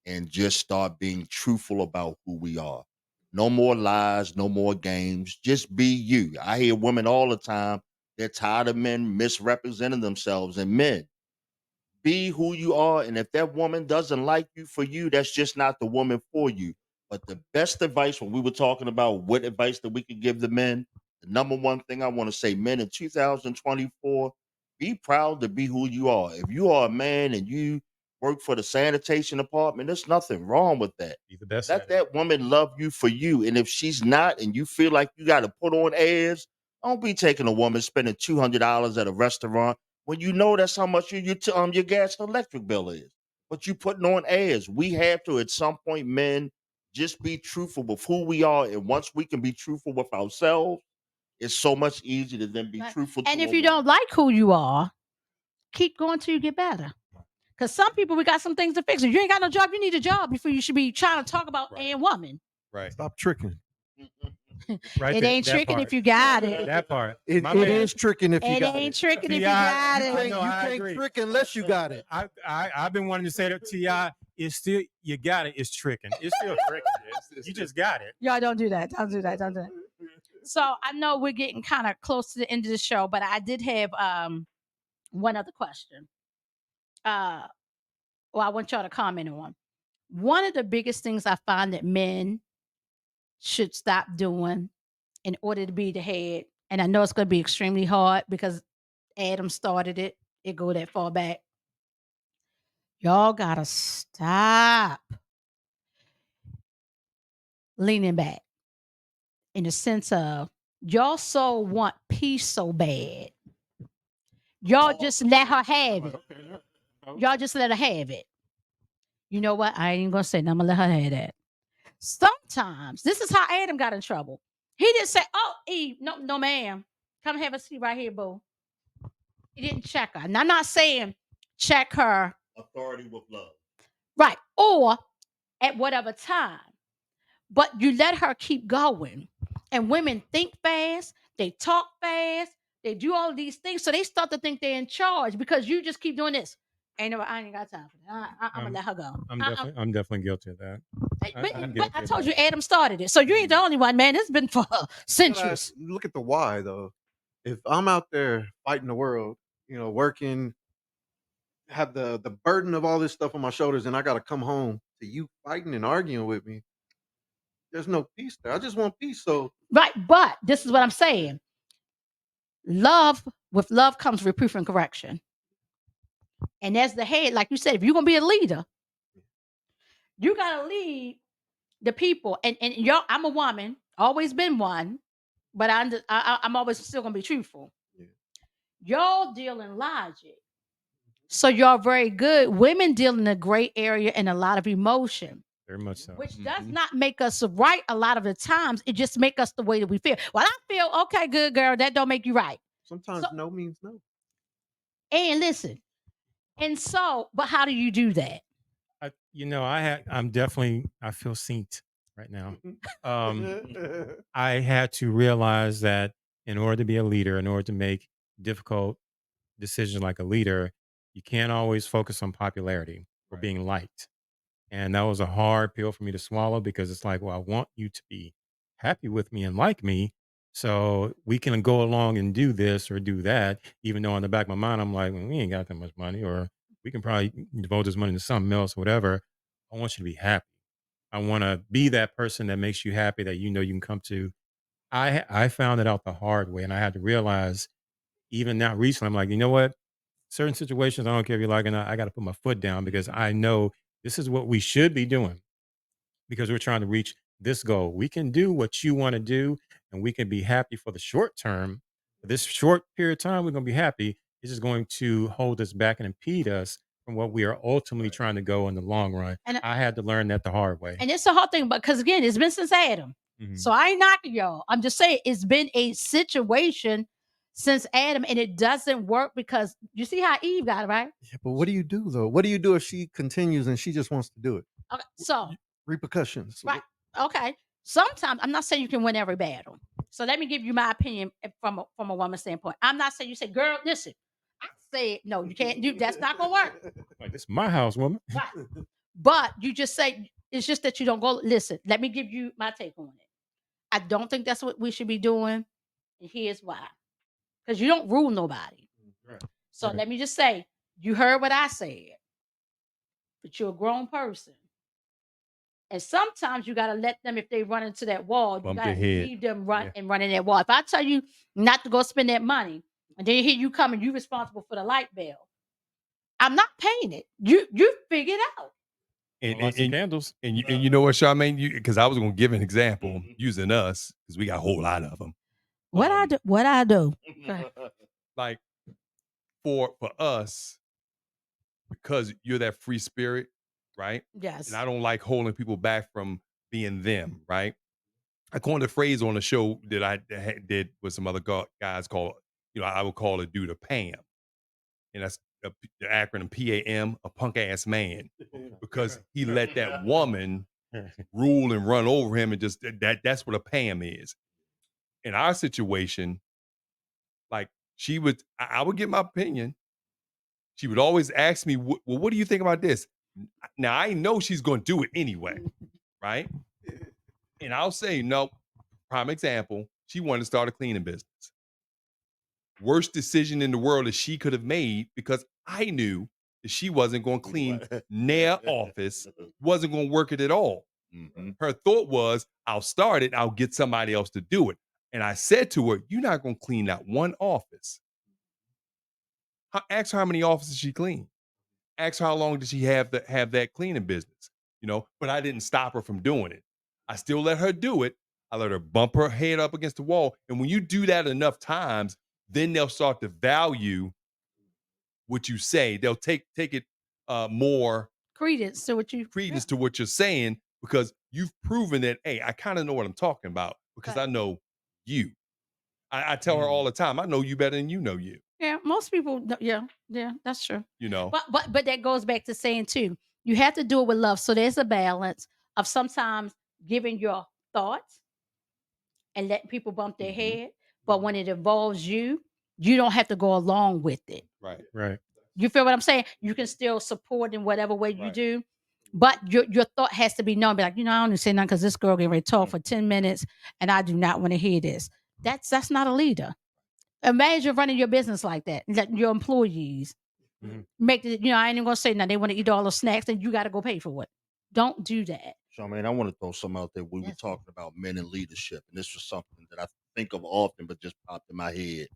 and just start being truthful about who we are? No more lies, no more games. Just be you. I hear women all the time, they're tired of men misrepresenting themselves. And men, be who you are. And if that woman doesn't like you for you, that's just not the woman for you. But the best advice, when we were talking about what advice that we could give the men, the number one thing I want to say, men in 2024, be proud to be who you are. If you are a man and you work for the sanitation department, there's nothing wrong with that. Be the best Let at it. that woman love you for you. And if she's not, and you feel like you got to put on airs, don't be taking a woman spending $200 at a restaurant when you know that's how much your gas and electric bill is. But you putting on airs. We have to, at some point, men, just be truthful with who we are. And once we can be truthful with ourselves, it's so much easier to then be Right. truthful to And a if you woman. don't like who you are, keep going till you get better. Because some people, we got some things to fix. If you ain't got no job, you need a job before you should be trying to talk about a woman. Right. Stop tricking. Right It there, ain't that tricking part. if you got it. That part. It My man, is tricking if you It got ain't it. tricking if you T.I., got You it. I know, I can't agree. trick unless you got it. I've been wanting to say that Ti is still you got it. It's tricking. It's still tricking. You just got it. Y'all don't do that. Don't do that. Don't do that. So I know we're getting kind of close to the end of the show, but I did have one other question. Well, I want y'all to comment on. One of the biggest things I find that men should stop doing in order to be the head, and I know it's going to be extremely hard because Adam started it. It go that far back. Y'all gotta stop leaning back in the sense of y'all so want peace so bad. Y'all just let her have it. Y'all just let her have it. You know what? I ain't even gonna say nothing. I'm gonna let her have that. Sometimes this is how Adam got in trouble. He didn't say, "Oh, Eve, no, no, ma'am, come have a seat right here, boo." He didn't check her, and I'm not saying check her Authority with love. right or at whatever time, but you let her keep going. And women think fast, they talk fast, they do all these things, so they start to think they're in charge because you just keep doing this. I ain't got time for that. I'm gonna I'm let her go. I'm definitely guilty of that. I'm But I guilty of told that. you Adam started it. So you ain't the only one, man. It's been for But centuries. look at the why though. If I'm out there fighting the world, working, have the burden of all this stuff on my shoulders, and I got to come home to you fighting and arguing with me, there's no peace there. I just want peace. So Right. But this is what I'm saying. Love, with love comes reproof and correction. And as the head, like you said, if you're gonna be a leader, you gotta lead the people. And y'all, I'm a woman, always been one, but I'm always still gonna be truthful. yeah. Y'all deal in logic. So y'all very good. Women deal in a gray area and a lot of emotion, Very much so. which does not make us right a lot of the times. It just make us the way that we feel. Well, I feel okay, good girl. That don't make you right. Sometimes So, no means no. and listen, and so, but how do you do that? I feel synced right now. I had to realize that in order to be a leader, in order to make difficult decisions like a leader, you can't always focus on popularity or Right. being liked. And that was a hard pill for me to swallow because it's like, well, I want you to be happy with me and like me. So we can go along and do this or do that, even though in the back of my mind, I'm like, well, we ain't got that much money, or we can probably devote this money to something else, whatever. I want you to be happy. I want to be that person that makes you happy that you know you can come to. I found it out the hard way, and I had to realize even now recently, I'm like, you know what? Certain situations, I don't care if you like it or not, I got to put my foot down because I know this is what we should be doing because we're trying to reach this goal. We can do what you want to do and we can be happy for the short term. For this short period of time, we're going to be happy. It's just going to hold us back and impede us from what we are ultimately Right. trying to go in the long run. And I had to learn that the hard way. and it's a hard thing, but because again, it's been since Adam. So Mhm. I ain't knocking y'all. I'm just saying it's been a situation since Adam, and it doesn't work because you see how Eve got it, right? Yeah, but what do you do though? What do you do if she continues and she just wants to do it? Okay, so Repercussions. right, okay. Sometimes I'm not saying you can win every battle. So let me give you my opinion from a woman's standpoint. I'm not saying you say, girl, listen. I say no, you can't do that's not gonna work. Like, this is my house, woman. Right. But you just say it's just that you don't go. Listen, let me give you my take on it. I don't think that's what we should be doing. And here's why. Because you don't rule nobody. Right. So Right. let me just say, you heard what I said, but you're a grown person. And sometimes you gotta let them, if they run into that wall, you Bump gotta their head. leave them run Yeah. and run in that wall. If I tell you not to go spend that money, and then here you come and you're responsible for the light bill, I'm not paying it. You figure it out. And Light and, some and, candles. and you know what, Charmaine? Because I was going to give an example using us because we got a whole lot of them. What I do? What I do? Okay. Like for us, because you're that free spirit, right? And Yes. I don't like holding people back from being them, right? I coined a phrase on the show that I did with some other guys called, I would call a dude a Pam. And that's the acronym PAM, a punk ass man, because he let that woman rule and run over him and just that's what a Pam is. In our situation, like I would give my opinion. She would always ask me, well, what do you think about this? Now I know she's going to do it anyway, right? And I'll say, no, prime example, she wanted to start a cleaning business. Worst decision in the world that she could have made because I knew that she wasn't going to clean their office, wasn't going to work it at all. Mhm. Her thought was, I'll start it, I'll get somebody else to do it. And I said to her, you're not going to clean that one office. Ask her how many offices she cleaned. Ask her how long did she have that cleaning business, But I didn't stop her from doing it. I still let her do it. I let her bump her head up against the wall. And when you do that enough times, then they'll start to value what you say. They'll take it more credence to what you. credence to what you're saying because you've proven that, hey, I kind of know what I'm talking about because I Right. know you. I tell her all Mm. the time, I know you better than you know you, Yeah, most people. Yeah, that's true. you know? But that goes back to saying too, you have to do it with love. So there's a balance of sometimes giving your thoughts and letting people bump their Mhm. head. But when it involves you, you don't have to go along with it. Right. Right. You feel what I'm saying? You can still support in whatever way you Right. do, but your thought has to be known. Be like, I don't even say nothing because this girl getting ready to talk for 10 minutes and I do not want to hear this. That's not a leader. Imagine running your business like that. Letting your employees Mhm. make it, I ain't even gonna say nothing. They want to eat all the snacks and you got to go pay for it. Don't do that. Charmaine, I want to throw something out there. We were Yes. talking about men in leadership, and this was something that I think of often, but just popped in my head.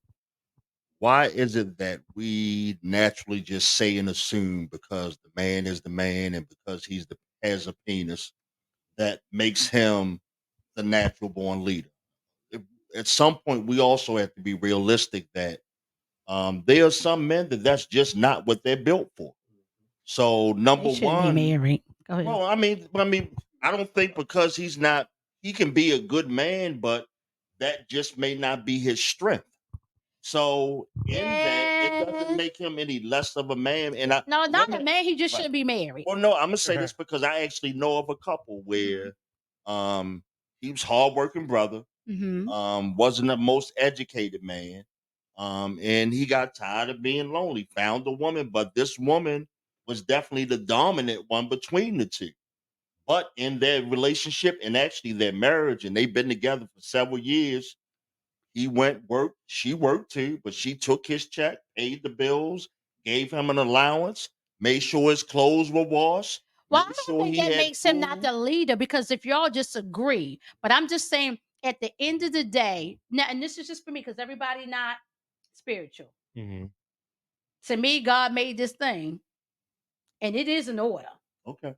Why is it that we naturally just say and assume because the man is the man and because has a penis that makes him the natural born leader? If- At some point, we also have to be realistic that there are some men that's just not what they're built for. So They number shouldn't be one, married. Go ahead. well, I mean, I don't think because he's not, he can be a good man, but that just may not be his strength. So in that, it doesn't Yeah. make him any less of a man. And No, not a women, man. He just right? shouldn't be married. Well, no, I'm gonna say this because I actually know of a couple Mhm. where, he was hardworking brother, Mhm. wasn't the most educated man, and he got tired of being lonely, found a woman, but this woman was definitely the dominant one between the two. But in their relationship and actually their marriage, and they've been together for several years, he went work, she worked too, but she took his check, paid the bills, gave him an allowance, made sure his clothes were washed, Well, I made don't sure think he that had makes him not food. the leader because if y'all just agree, but I'm just saying at the end of the day, now, and this is just for me because everybody not spiritual. Mhm. To me, God made this thing and it is an order. Okay.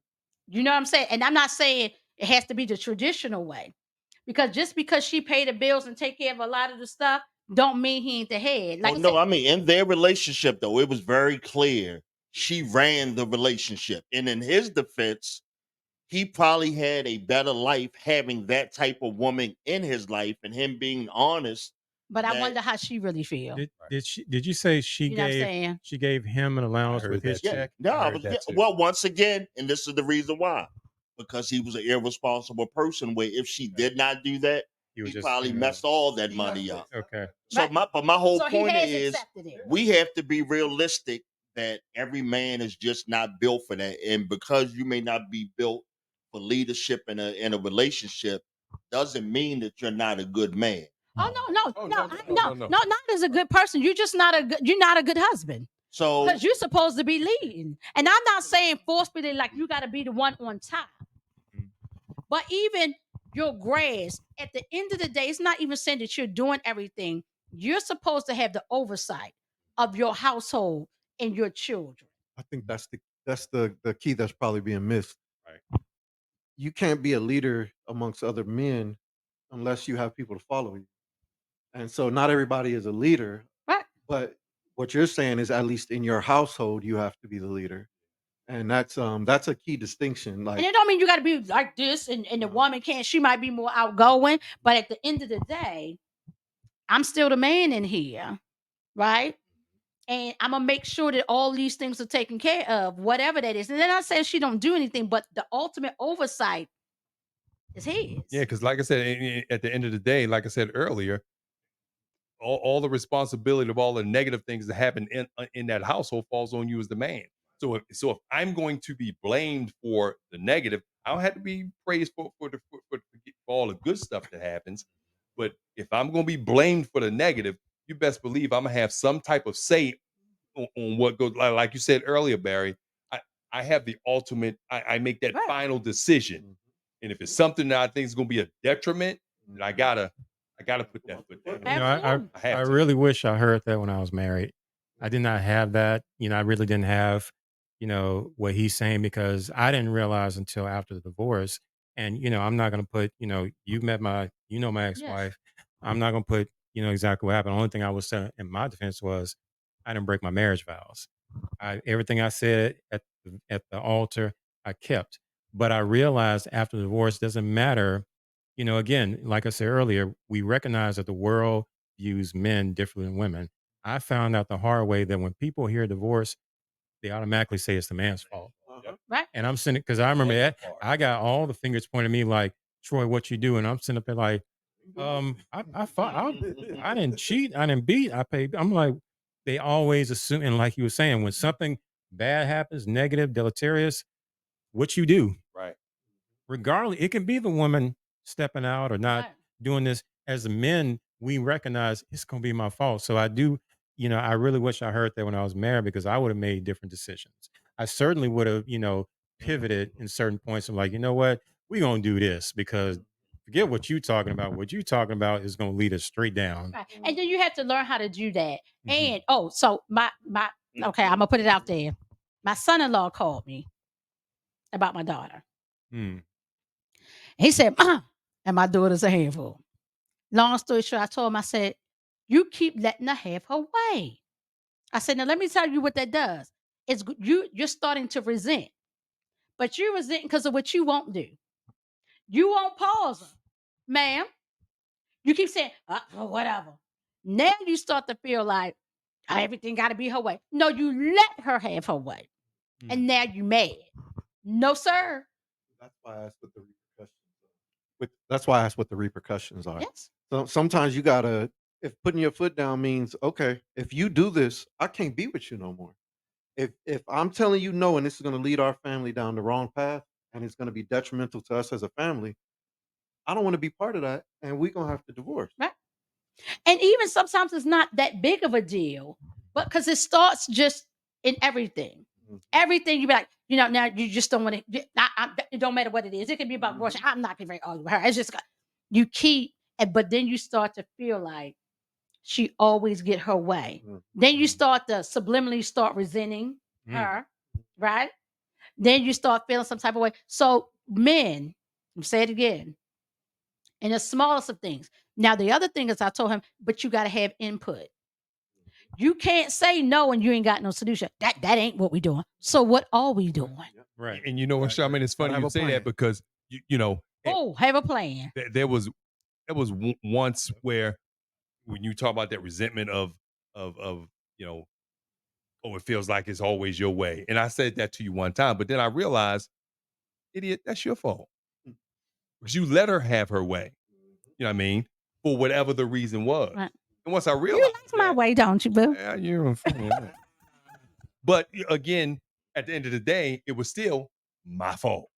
You know what I'm saying? And I'm not saying it has to be the traditional way because just because she paid the bills and take care of a lot of the stuff, don't mean he ain't the head. Oh Like I no, said, I mean in their relationship though, it was very clear she ran the relationship. And in his defense, he probably had a better life having that type of woman in his life and him being honest but I that wonder how she really feel. Did you say You know what I'm saying? she gave him an I allowance with heard his that yeah, too. check? no, I I heard was yeah, that too. well, once again, and this is the reason why. Because he was an irresponsible person where if she did not do that, He was he just, probably messed all that money up. okay. So Right. my whole So he point has is accepted it. we have to be realistic that every man is just not built for that. And because you may not be built for leadership in a relationship, doesn't mean that you're not a good man. Oh no, Oh, no, no, no, no, no, no. no, not as a good person. You're just not you're not a good husband. So Because you're supposed to be leading. And I'm not saying forcefully like you gotta be the one on top. Mhm. But even your grass, at the end of the day, it's not even saying that you're doing everything. You're supposed to have the oversight of your household and your children. I think that's the key that's probably being missed. Right. You can't be a leader amongst other men unless you have people to follow you. And so not everybody is a leader, Right. but what you're saying is at least in your household you have to be the leader. And that's a key distinction. And Like it don't mean you gotta be like this and the no, woman can't, she might be more outgoing, but at the end of the day, I'm still the man in here, right? And I'm gonna make sure that all these things are taken care of, whatever that is. And then I say she don't do anything, but the ultimate oversight is Yeah, his. because like I said, at the end of the day, like I said earlier, all the responsibility of all the negative things that happen in that household falls on you as the man. So if I'm going to be blamed for the negative, I don't have to be praised for all the good stuff that happens. But if I'm going to be blamed for the negative, you best believe I'm gonna have some type of say on what goes. Like you said earlier, Barry, I I have the ultimate. I make that Right. final decision, mhm, and if it's something that I think is going to be a detriment, then I gotta put that foot down. You know, Absolutely. I I have to. really wish I heard that when I was married. I did not have that. I really didn't have, what he's saying because I didn't realize until after the divorce. And, I'm not going to put, my Yes. ex-wife. I'm not going to put, exactly what happened. The only thing I was saying in my defense was I didn't break my marriage vows. Everything I said at the altar, I kept. But I realized after the divorce doesn't matter. Again, like I said earlier, we recognize that the world views men differently than women. I found out the hard way that when people hear divorce, they automatically say it's the man's fault. Right. And I'm sitting because I remember that I got all the fingers pointed at me like, Troy, what you do? And I'm sitting up there like, I fought, I didn't cheat, I didn't beat, I paid. I'm like, they always assume, and like you were saying, when something bad happens, negative, deleterious, what you do, Right. regardless, it can be the woman stepping out or not Right. doing this. As the men, we recognize it's going to be my fault. So I do, I really wish I heard that when I was married because I would have made different decisions. I certainly would have, pivoted in certain points. I'm like, you know what, we're going to do this because forget what you talking about. What you talking about is going to lead us straight down. Right. And then you have to learn how to do that. Mhm. And so my okay, I'm gonna put it out there. My son-in-law called me about my daughter. Mm. He said, and my daughter's a handful. Long story short, I told him, I said, you keep letting her have her way. I said, now let me tell you what that does. You're starting to resent, but you're resenting because of what you won't do. You won't pause her, ma'am. You keep saying, whatever. Now you start to feel like everything got to be her way. No, you let her have her way. Mm. And now you mad. No, sir. That's why I asked what the repercussions are. That's why I asked what the repercussions are. Yes. So sometimes you gotta, if putting your foot down means, okay, if you do this, I can't be with you no more. If I'm telling you no, and this is gonna lead our family down the wrong path, and it's gonna be detrimental to us as a family, I don't want to be part of that, and we're gonna have to divorce. Right. And even sometimes it's not that big of a deal, but because it starts just in everything. Mhm. Everything you be like, now you just don't want to. It don't matter what it is. It can be about grocery. I'm not going to argue with her. It's just you keep, but then you start to feel like she always get her way. Mhm. Then you start to subliminally start resenting Mm. her, right? Then you start feeling some type of way. So men, I'm say it again, in the smallest of things. Now, the other thing is I told him, but you got to have input. You can't say no and you ain't got no solution. That ain't what we doing. So what are we doing? Right. And you know what, Charmaine, it's funny Gotta have you a say plan. that because you know Have a plan. there was once where when you talk about that resentment of oh, it feels like it's always your way, and I said that to you one time, but then I realized, idiot, that's your fault because you let her have her way. You know what I mean? For whatever the reason was. Right. And once I You realized like my that, way, don't you, boo? yeah, you're funny. But again, at the end of the day, it was still my fault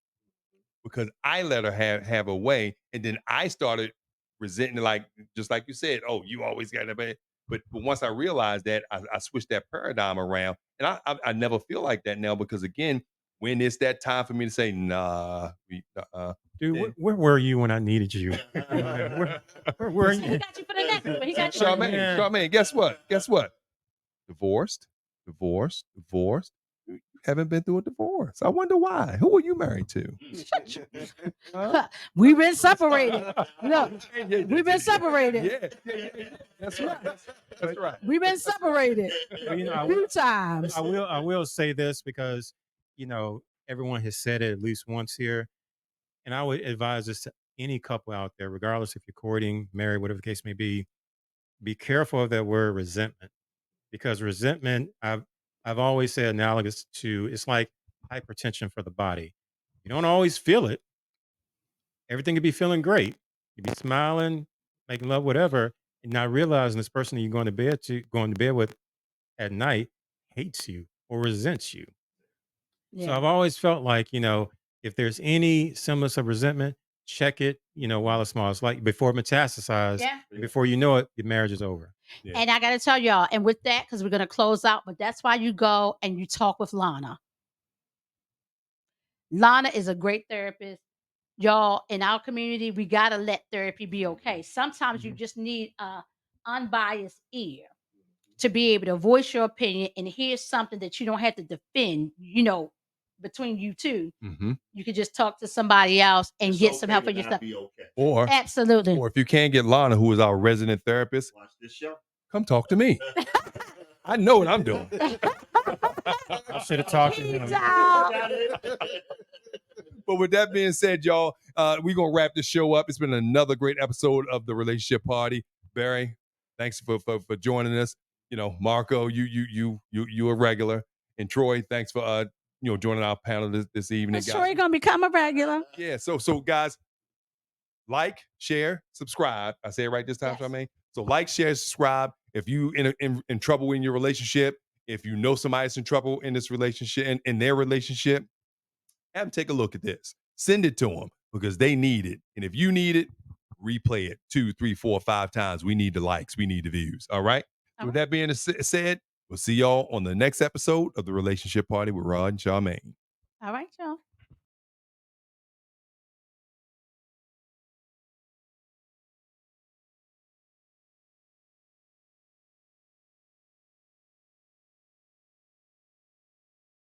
because I let her have her way, and then I started resenting, like just like you said, oh, you always got to be. But once I realized that, I switched that paradigm around, and I never feel like that now because again, when it's that time for me to say nah, Dude, then where were you when I needed you? Where were He you? got you for the next one. He got you for the Charmaine, next Man. Charmaine, guess what? Guess what? Divorced. You haven't been through a divorce. I wonder why. Who are you married to? Huh? one. We've been separated. Look, we've been separated. Yeah. That's right. That's right. We've been separated But, a few times. I will say this because everyone has said it at least once here, and I would advise this to any couple out there, regardless if you're courting, married, whatever the case may be. Be careful of that word resentment because resentment, I've always said analogous to it's like hypertension for the body. You don't always feel it. Everything could be feeling great. You'd be smiling, making love, whatever, and not realizing this person that you're going to bed with at night hates you or resents you. So Yeah. I've always felt like, if there's any semblance of resentment, check it, while it's small. It's like before it metastasizes, Yeah. and before you know it, your marriage is over. Yeah. And I got to tell y'all, and with that, because we're going to close out, but that's why you go and you talk with Lana. Lana is a great therapist. Y'all, in our community, we got to let therapy be okay. Sometimes you just need a unbiased ear to be able to voice your opinion and hear something that you don't have to defend, between you two. Mm-hmm. You could just talk to somebody else and get some help for yourself. Or Absolutely. if you can't get Lana, who is our resident therapist, Watch this show. come talk to me. I know what I'm doing. should have talked to him. Peace out. But with that being said, y'all, we're gonna wrap this show up. It's been another great episode of the Relationship Party. Barry, thanks for joining us. You know, Marco, you a regular, and Troy, thanks for joining our panel this evening. I'm sure you're gonna become a regular. Yeah, so guys, like, share, subscribe. I say it right this time, Yes. Charmaine. So like, share, subscribe. If you in trouble in your relationship, if you know somebody's in trouble in this relationship, in their relationship, have them take a look at this. Send it to them because they need it. And if you need it, replay it 2, 3, 4, 5 times. We need the likes. We need the views. All right. All With that being said, we'll see y'all on the next episode of the Relationship Party with Rod and Charmaine. All right, y'all.